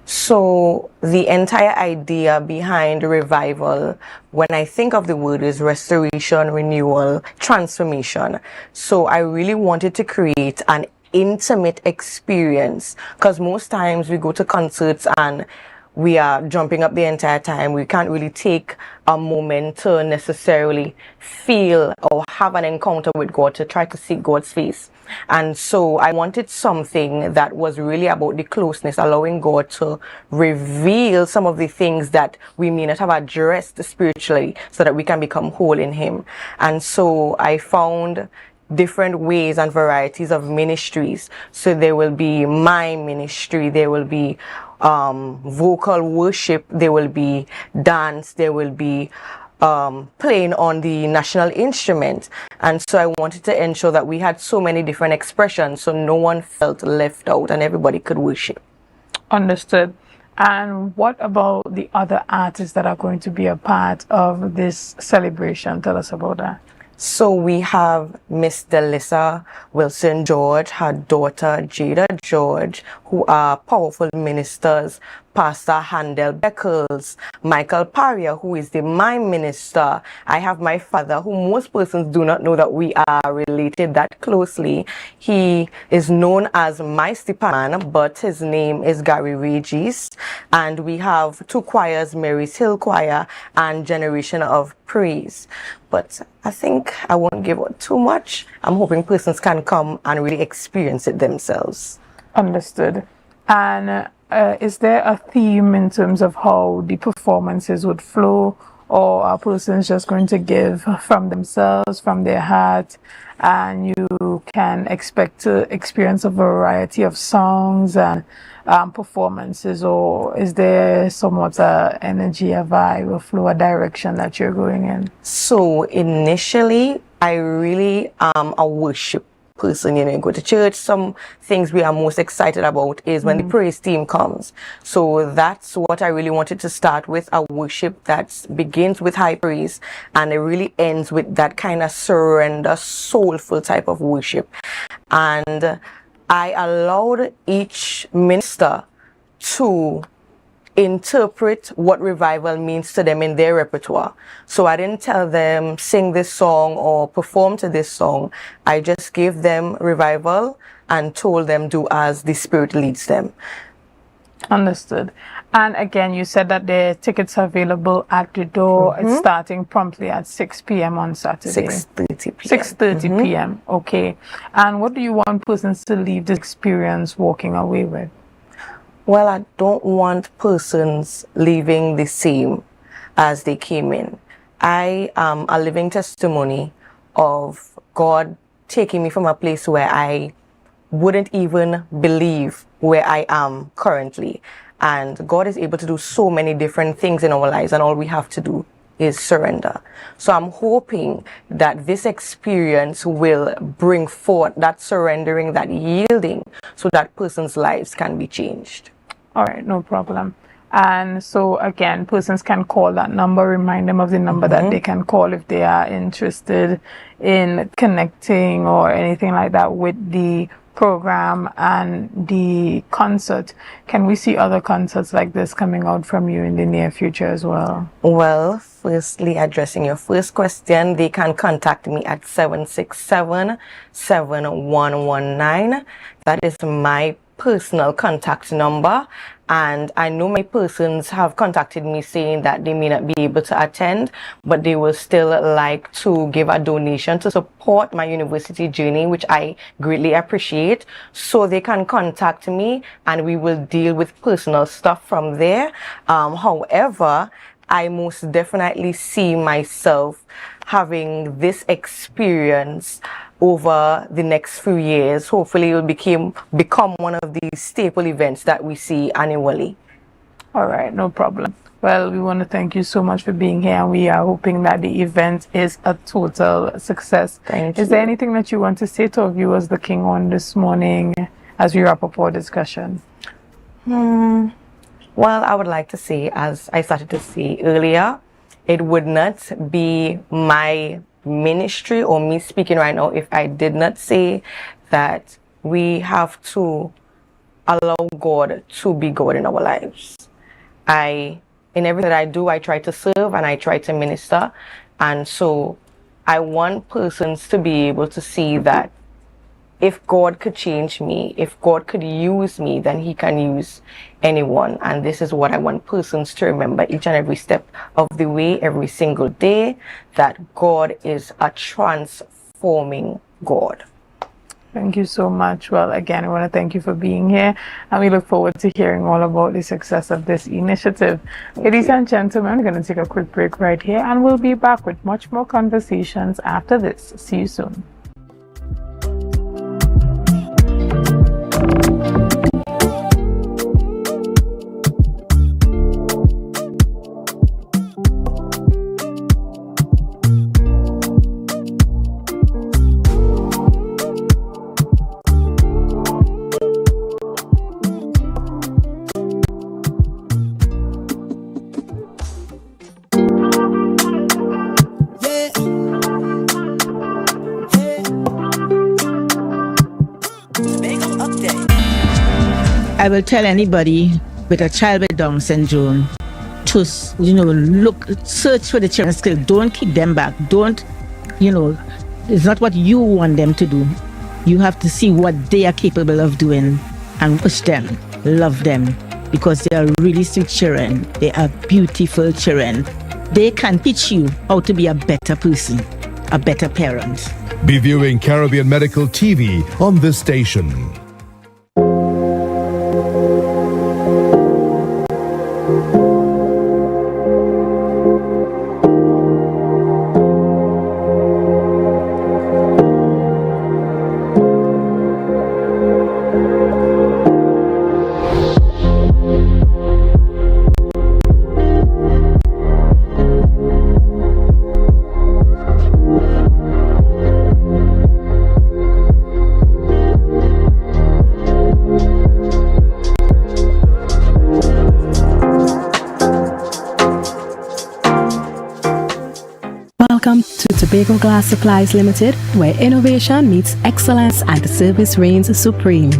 So the entire idea behind revival, when I think of the word, is restoration, renewal, transformation. So I really wanted to create an intimate experience, because most times we go to concerts and we are jumping up the entire time. We can't really take a moment to necessarily feel or have an encounter with God, to try to seek God's face. And so I wanted something that was really about the closeness, allowing God to reveal some of the things that we may not have addressed spiritually so that we can become whole in Him. And so I found different ways and varieties of ministries. So there will be my ministry, there will be vocal worship, there will be dance, there will be playing on the national instrument. And so I wanted to ensure that we had so many different expressions so no one felt left out and everybody could worship. Understood. And what about the other artists that are going to be a part of this celebration? Tell us about that. So we have Miss Delissa Wilson George, her daughter Jada George, who are powerful ministers. Pastor Handel Beckles, Michael Paria, who is the mime minister. I have my father, who most persons do not know that we are related that closely. He is known as My Stipan, but his name is Gary Regis. And we have two choirs, Mary's Hill Choir and Generation of Praise. But I think I won't give out too much. I'm hoping persons can come and really experience it themselves. Understood. And is there a theme in terms of how the performances would flow, or are persons just going to give from themselves, from their heart, and you can expect to experience a variety of songs and performances, or is there somewhat energy, a vibe, a flow, a direction that you're going in? So initially, I really am a worship person, you go to church. Some things we are most excited about is when the praise team comes. So that's what I really wanted to start with, a worship that begins with high praise and it really ends with that kind of surrender, soulful type of worship. And I allowed each minister to interpret what revival means to them in their repertoire. So I didn't tell them sing this song or perform to this song. I just gave them revival and told them do as the Spirit leads them. Understood. And again, you said that the tickets are available at the door. It's starting promptly at 6 p.m. on Saturday. 6:30 p.m. 6:30 p.m. Okay. And what do you want persons to leave this experience walking away with? Well, I don't want persons leaving the same as they came in. I am a living testimony of God taking me from a place where I wouldn't even believe where I am currently. And God is able to do so many different things in our lives, and all we have to do is surrender. So I'm hoping that this experience will bring forth that surrendering, that yielding, so that person's lives can be changed. All right, no problem. And so again, persons can call that number, remind them of the number that they can call if they are interested in connecting or anything like that with the program and the concert. Can we see other concerts like this coming out from you in the near future as well? Well, firstly, addressing your first question, they can contact me at 767-7119. That is my personal contact number, and I know my persons have contacted me saying that they may not be able to attend, but they will still like to give a donation to support my university journey, which I greatly appreciate. So they can contact me and we will deal with personal stuff from there. However, I most definitely see myself having this experience over the next few years. Hopefully it will become one of these staple events that we see annually. All right, no problem. Well, we want to thank you so much for being here, and we are hoping that the event is a total success. Thank you. Is there anything that you want to say to our viewers looking on this morning as we wrap up our discussion? Well, I would like to say, as I started to say earlier, it would not be my ministry or me speaking right now if I did not say that we have to allow God to be God in our lives. In everything that I do, I try to serve and I try to minister, and so I want persons to be able to see that if God could change me, if God could use me, then He can use anyone. And this is what I want persons to remember each and every step of the way, every single day, that God is a transforming God. Thank you so much. Well, again, I want to thank you for being here, and we look forward to hearing all about the success of this initiative. Ladies and gentlemen, we're going to take a quick break right here, and we'll be back with much more conversations after this. See you soon. I will tell anybody with a child with Down syndrome to, search for the children's skill. Don't keep them back. Don't, it's not what you want them to do. You have to see what they are capable of doing and push them, love them, because they are really sweet children. They are beautiful children. They can teach you how to be a better person, a better parent. Be viewing Caribbean Medical TV on this station. Welcome to Tobago Glass Supplies Limited, where innovation meets excellence and the service reigns supreme.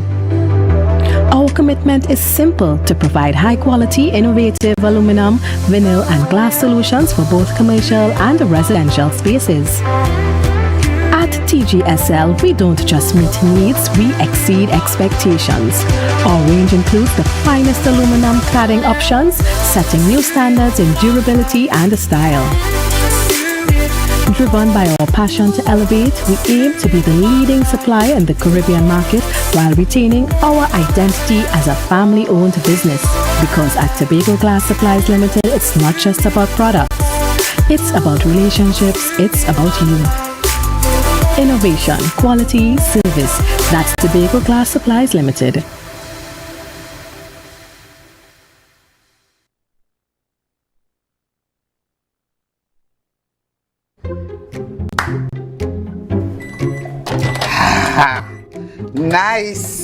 Our commitment is simple: to provide high-quality, innovative aluminum, vinyl, and glass solutions for both commercial and residential spaces. At TGSL, we don't just meet needs, we exceed expectations. Our range includes the finest aluminum cladding options, setting new standards in durability and style. Driven by our passion to elevate, we aim to be the leading supplier in the Caribbean market while retaining our identity as a family-owned business. Because at Tobago Glass Supplies Limited, it's not just about products. It's about relationships, it's about you. Innovation, quality, service. That's Tobago Glass Supplies Limited. Nice.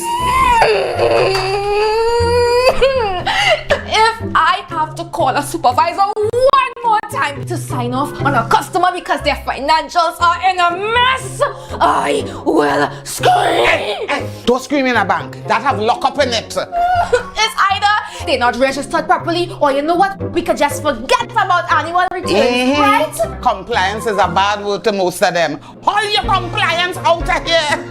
If I have to call a supervisor one more time to sign off on a customer because their financials are in a mess, I will scream. Don't scream in a bank. That have lockup in it. It's either they're not registered properly, or you know what? We could just forget about annual returns, right? Compliance is a bad word to most of them. Haul your compliance out of here.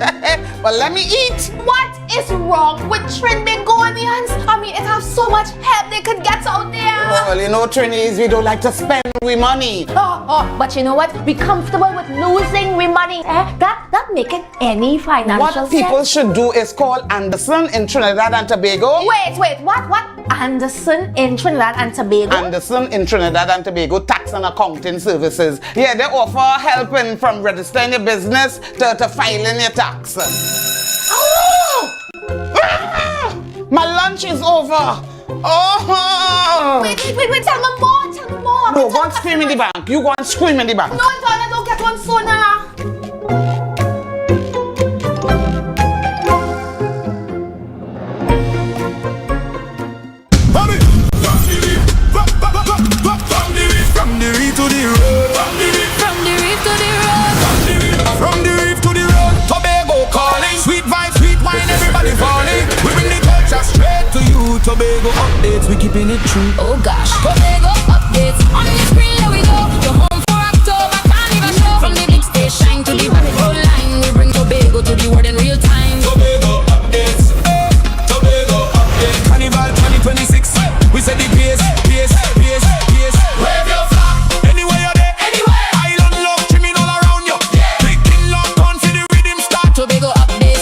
But let me eat. What is wrong with Trinbagonians? I mean, it has so much help they could get out there. Well, you know, Trinis, we don't like to spend we money. But you know what? Be comfortable with losing we money. That make it any financial What people should do is call Anderson in Trinidad and Tobago. Wait, what? Anderson in Trinidad and Tobago? Anderson in Trinidad and Tobago Tax and Accounting Services. Yeah, they offer helping from registering your business to filing your tax. My lunch is over. Wait, tell me more. No, go and scream in the bank. You go and scream in the bank. No, I don't get one sooner. From the reef to the road. From the reef to the road. From the reef to the road. Tobago calling. Sweet vibes, sweet wine, everybody falling. We bring the culture straight to you. Tobago updates, we keeping it true. Oh gosh. Tobago updates. On the screen, there we go. You're home for October, carnival show. From the big stage shine to the volleyball line. We bring Tobago to the world in real time. Tobago updates. Tobago updates. Carnival 2026. We said the pace. Wave your flag. Anywhere you're there. Island love, trimming all around you. Big king love, gone for the rhythm start. Tobago updates.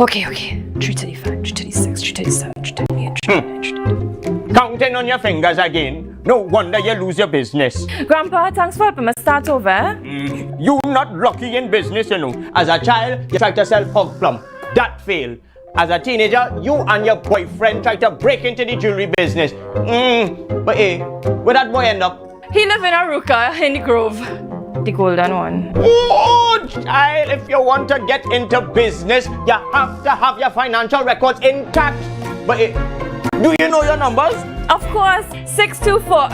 Okay. 335, 336, 337, 338, 339. Counting on your fingers again. No wonder you lose your business. Grandpa, thanks for helping me start over. You not lucky in business, you know. As a child, you tried to sell hog plum. That failed. As a teenager, you and your boyfriend tried to break into the jewelry business. But hey, where that boy end up? He live in Aruka in the Grove. The golden one. Oh, child, if you want to get into business, you have to have your financial records intact. But hey, do you know your numbers? Of course, 624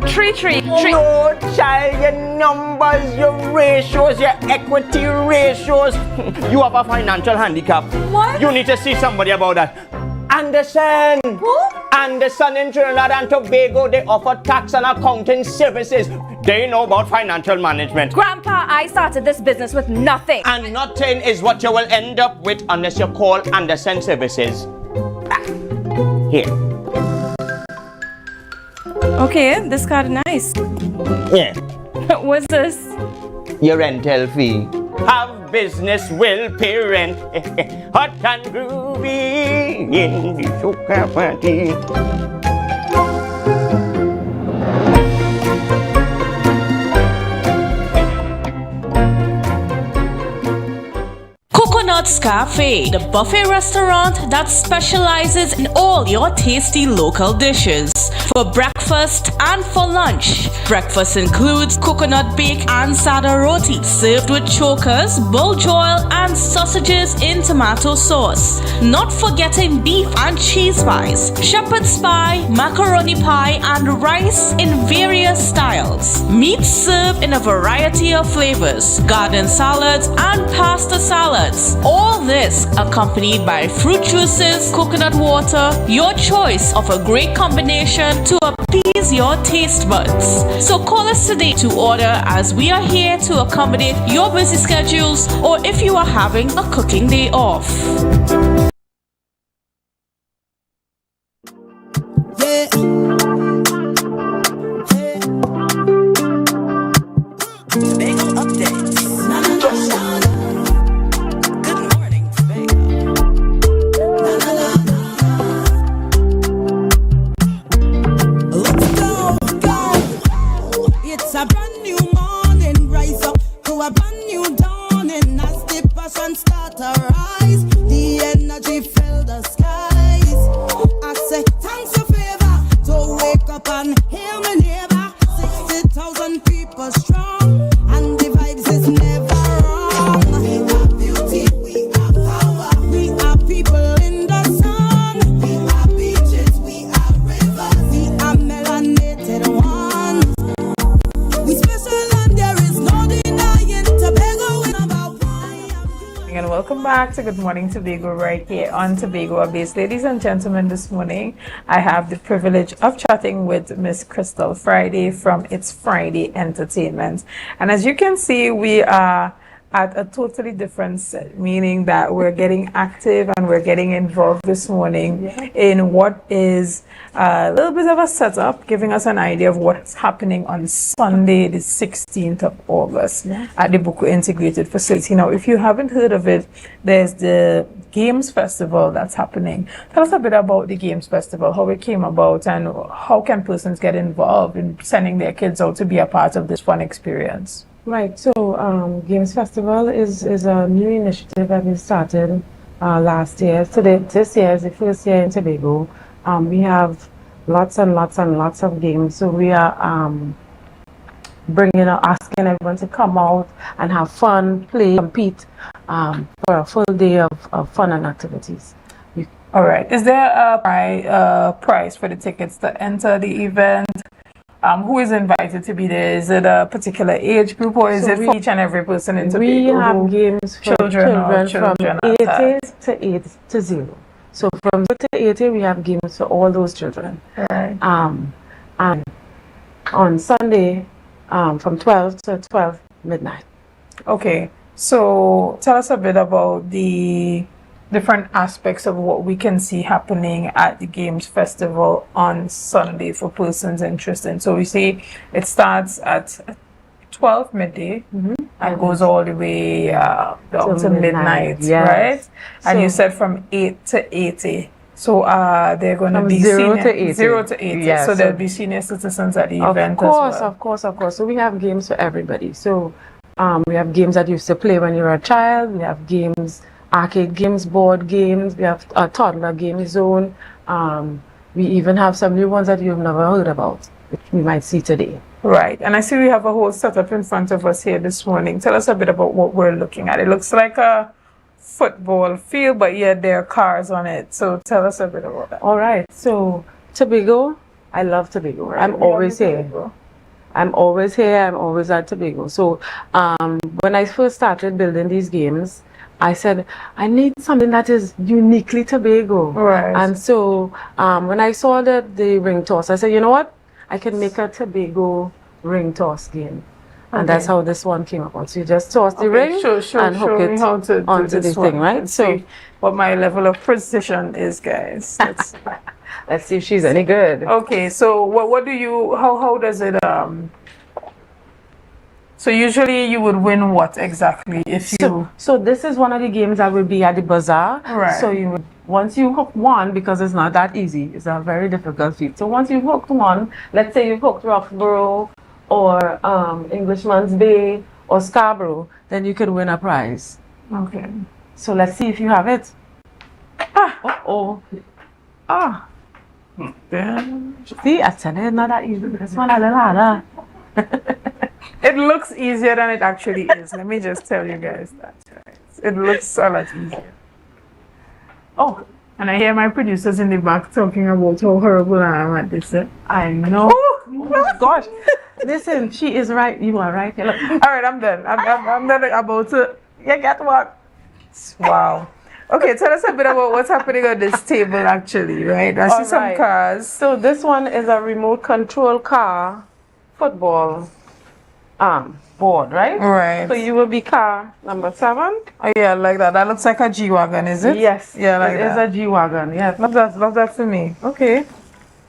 333. No, child, your numbers, your ratios, your equity ratios. You have a financial handicap. What? You need to see somebody about that. Anderson. Who? Anderson in Trinidad and Tobago, they offer tax and accounting services. They know about financial management. Grandpa, I started this business with nothing. And nothing is what you will end up with unless you call Anderson Services. Here. Okay, this card is nice. Yeah. What's this? Your rental fee. Have business will pay rent. Hot and groovy in the soca party. Coconut's Cafe, the buffet restaurant that specializes in all your tasty local dishes. For breakfast and for lunch. Breakfast includes coconut bake and sada roti, served with chokers, bull joil, and sausages in tomato sauce. Not forgetting beef and cheese pies, shepherd's pie, macaroni pie, and rice in various styles. Meat served in a variety of flavors, garden salads, and pasta salads. All this accompanied by fruit juices, coconut water, your choice of a great combination to appease your taste buds. So call us today to order, as we are here to accommodate your busy schedules or if you are having a cooking day off. Good morning, Tobago, right here on Tobago Updates. Ladies and gentlemen, this morning I have the privilege of chatting with Miss Crystal Friday from It's Friday Entertainment. And as you can see, we are at a totally different set, meaning that we're getting active and we're getting involved this morning in what is a little bit of a setup, giving us an idea of what's happening on Sunday, the 16th of August at the Buku Integrated Facility. Now, if you haven't heard of it, there's the Games Festival that's happening. Tell us a bit about the Games Festival, how it came about, and how can persons get involved in sending their kids out to be a part of this fun experience. Right, so Games Festival is a new initiative that we started last year. So this year is the first year in Tobago. We have lots and lots and lots of games. So we are asking everyone to come out and have fun, play, compete for a full day of fun and activities. All right. Is there a price for the tickets to enter the event? Who is invited to be there? Is it a particular age group, or is it for each and every person in Tobago? We have games for children from 80 to 8 to 0. So from 0 to 80, we have games for all those children. Right. And on Sunday, from 12 to 12 midnight. Okay. So tell us a bit about the different aspects of what we can see happening at the Games Festival on Sunday for persons interested. So we say it starts at 12 midday, and goes all the way down to midnight, yes. right? And So- you said from 8 to 80. So they're going to From be 0 senior, to 80. 0 to 80. Yeah, so so- there'll be senior citizens at the Of event course, as well. of course, of course. So we have games for everybody. So we have games that you used to play when you were a child. We have games, arcade games, board games. We have a toddler game zone. We even have some new ones that you've never heard about, which we might see today. Right, and I see we have a whole setup in front of us here this morning. Tell us a bit about what we're looking at. It looks like a football field, but yet there are cars on it. So tell us a bit about that. All right, so Tobago, I love Tobago. Right, I'm we love always here. Tobago. I'm always here. I'm always at Tobago. So when I first started building these games, I said, I need something that is uniquely Tobago. Right. And so when I saw the ring toss, I said, you know what? I can make a Tobago ring toss game. And that's Okay. how this one came about. So you just toss the Okay, ring show and hook me it how to do onto the this thing, one. right? Let's So see what my level of precision is, guys. let's see if she's any good. Okay, so what do you, how does it, so usually you would win what exactly if you... So this is one of the games that will be at the bazaar. Right. So you would, once you hook one, because it's not that easy, it's a very difficult feat. So once you've hooked one, let's say you've hooked Roxborough or Englishman's Bay or Scarborough, then you could win a prize. Okay. So let's see if you have it. Ah. See, I said it's not that easy. This one a little harder. It looks easier than it actually is. Let me just tell you guys that. Right? It looks a lot easier. Oh, and I hear my producers in the back talking about how horrible I am at this. I know. Oh my gosh. Listen, she is right. You are right. Look. All right, I'm done. I'm done about to. You get what? Wow. Okay, tell us a bit about what's happening on this table actually, right? I see some cars. So this one is a remote control car football board, right? Right. So you will be car number 7. Oh yeah, I like that. That looks like a G-Wagon, is it? Yes. Yeah, I like it that. is a G-Wagon, yes. Love that for me. Okay.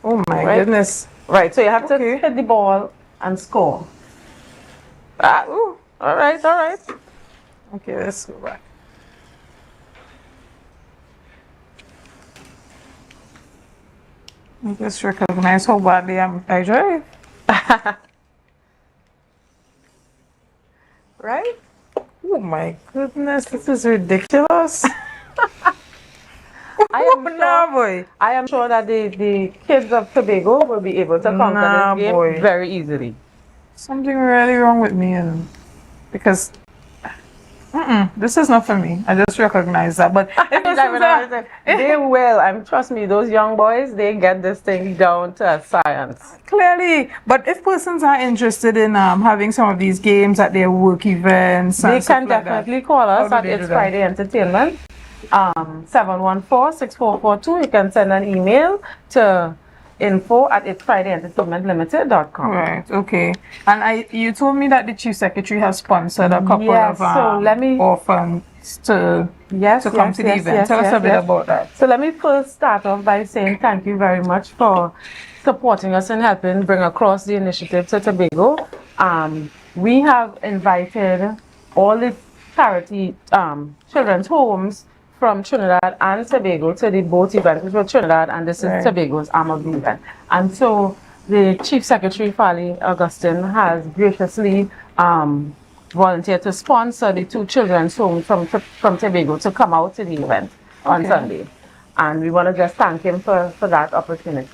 Oh my Right. goodness. Right, so you have to hit the ball and score. Ooh. All right. Okay, let's go back. I just recognize how badly I drive. Right? Oh my goodness, this is ridiculous. I am sure that the kids of Tobago will be able to conquer this game very easily. Something really wrong with me, and because this is not for me. I just recognize that. But if they will. Trust me, those young boys, they get this thing down to a science. Clearly, but if persons are interested in having some of these games at their work events, They and stuff can like definitely that, call us how at do they It's do that? Friday Entertainment, 714-6442. You can send an email to info@itsfridayentertainmentlimited.com. Right. Okay. And you told me that the chief secretary has sponsored a couple Yes, of so let me- orphans to come to the event. Tell us a bit about that. So let me first start off by saying thank you very much for supporting us and helping bring across the initiative to Tobago. We have invited all the charity children's homes from Trinidad and Tobago to the both events, which were Trinidad and this is Right. Tobago's AMPLIA event. And so the Chief Secretary, Fali Augustine, has graciously volunteered to sponsor the 2 children's homes from Tobago to come out to the event on Okay. Sunday. And we want to just thank him for that opportunity.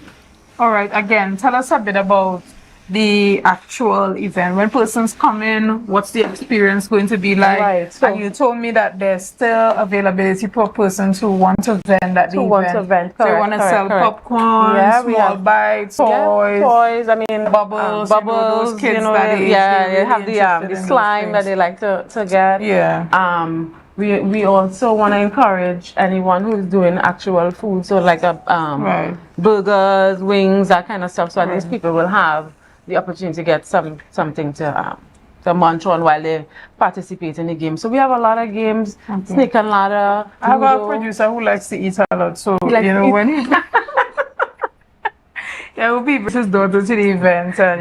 All right. Again, tell us a bit about the actual event. When persons come in, what's the experience going to be like? Right, so- and you told me that there's still availability for persons who want to vend at the Who event. want to vend, So you correct, want to correct, sell correct. popcorn, Yeah, we small have- bites, Yeah, toys. toys. I mean, bubbles, bubbles. those kids you know, that age, they're they really have interested the in those slime that things. they like to get. Yeah. We also want to encourage anyone who's doing actual food, so like Right. burgers, wings, that kind of stuff. So at least Right. people will have the opportunity to get something to munch on while they participate in the game. So we have a lot of games, snake and ladder. I have a Ludo. producer who likes to eat a lot, so He likes you to know eat. when he Yeah, we'll be his daughter to the event, and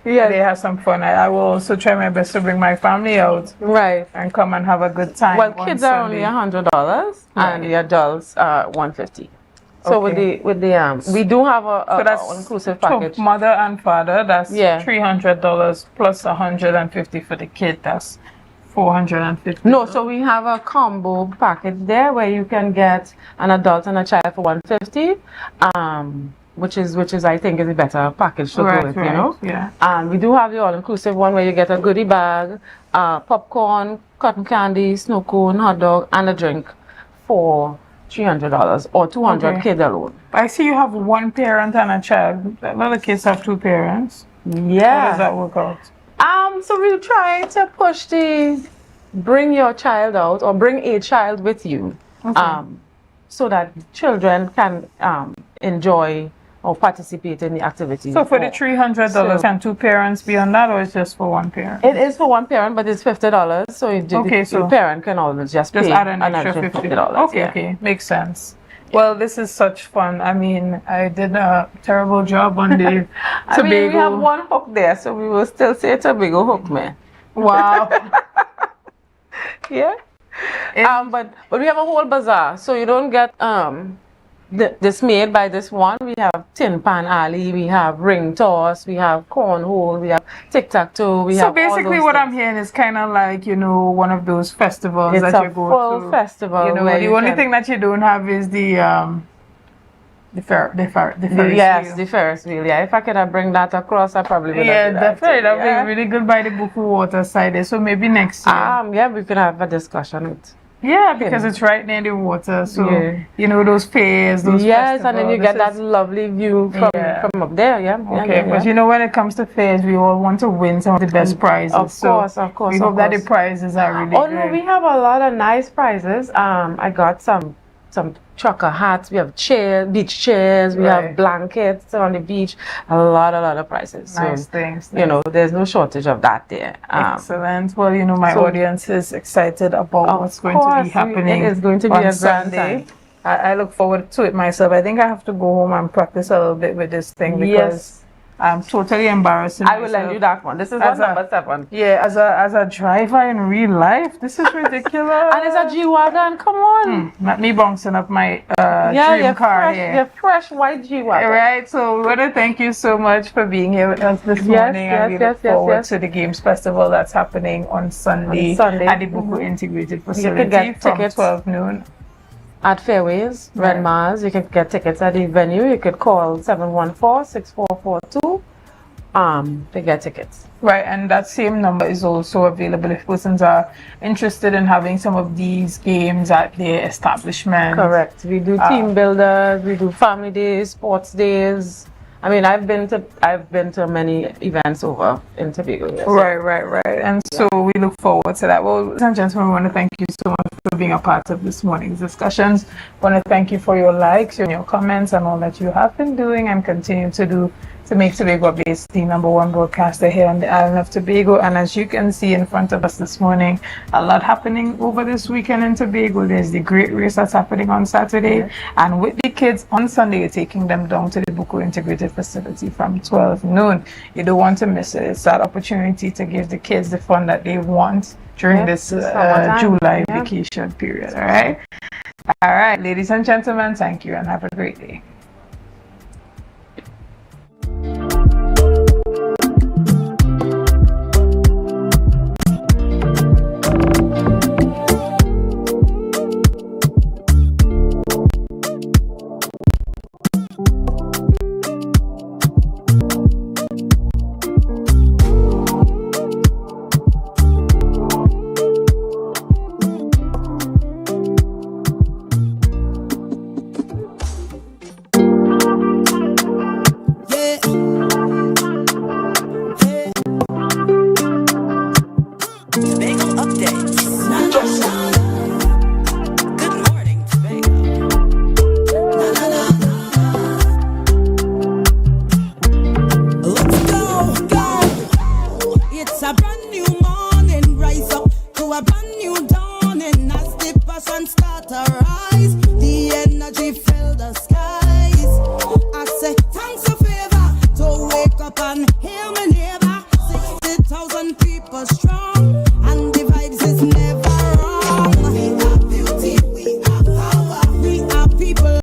they have some fun. I will also try my best to bring my family out, right, and come and have a good time. Well, kids are only $100, and the adults are $150. So Okay. with the we do have a So that's inclusive package. So mother and father, that's $300 plus $150 for the kid. That's $450. No, so we have a combo package there where you can get an adult and a child for $150. Which is I think is a better package to go with, Yeah. And we do have the all-inclusive one where you get a goodie bag, popcorn, cotton candy, snow cone, hot dog, and a drink for $300 or $200 kids alone. I see you have one parent and a child. A lot of kids have two parents. Yeah. How does that work out? So we'll try to push the bring your child out or bring a child with you, so that children can enjoy or participate in the activities. So for the $300, can two parents be on that, or is just for one parent? It is for one parent, but it's $50. So the parent can always just pay add an extra $50. Okay, makes sense. Well, this is such fun. I mean, I did a terrible job on the I mean, we have one hook there, so we will still say Tobago hook, man. Wow. Yeah. But we have a whole bazaar, so you don't get dismayed by this one. We have Tin Pan Alley, we have ring toss, we have cornhole, we have tic-tac-toe, we have So basically what I'm hearing is kind of like, one of those festivals it's that a you go full to. festival. The only thing that you don't have is the Ferris yes, wheel. the Ferris wheel. Yeah, if I could have bring that across, I probably would Yeah, have done that. definitely. That would be really good by the Buku water side there. So maybe next year. Yeah, we could have a discussion with. Yeah, because it's right near the water. So, those fairs, those yes, and then you festivals, get that lovely view from up there. Yeah. Okay, but when it comes to fairs, we all want to win some of the best prizes. Of course. We hope that the prizes are really Oh good. no, we have a lot of nice prizes. I got some trucker hats. We have chairs, beach chairs. We have blankets on the beach. A lot of prizes. Nice things. There's no shortage of that there. Excellent. Well, my audience is excited about what's going to be happening. It is going to be on a grand Sunday. time. I look forward to it myself. I think I have to go home and practice a little bit with this thing because I'm totally embarrassing I will lend you that one. This is one number 7. Yeah, as a driver in real life, this is ridiculous. And it's a G-Wagon, come on. Not me bouncing up my dream car here. Your fresh white G-Wagon. Right, so we want to thank you so much for being here with us this morning. And we look forward to the Games Festival that's happening on Sunday at the Buku Integrated Facility get from tickets 12 noon. At Fairways, Red Mars, you can get tickets at the venue. You could call 714-6442 to get tickets. Right, and that same number is also available if persons are interested in having some of these games at their establishment. Correct. We do team builders, we do family days, sports days. I mean, I've been to many events over in Tobago. Yes. Right. And so we look forward to that. Well, ladies and gentlemen, we want to thank you so much for being a part of this morning's discussions. We want to thank you for your likes and your comments and all that you have been doing and continue to do to make Tobago Updates the #1 broadcaster here on the island of Tobago. And as you can see in front of us this morning, a lot happening over this weekend in Tobago. There's the great race that's happening on Saturday. And with the kids on Sunday, you're taking them down to the Buku Integrated Facility from 12 noon. You don't want to miss it. It's that opportunity to give the kids the fun that they want during this July vacation period. All right, ladies and gentlemen, thank you and have a great day.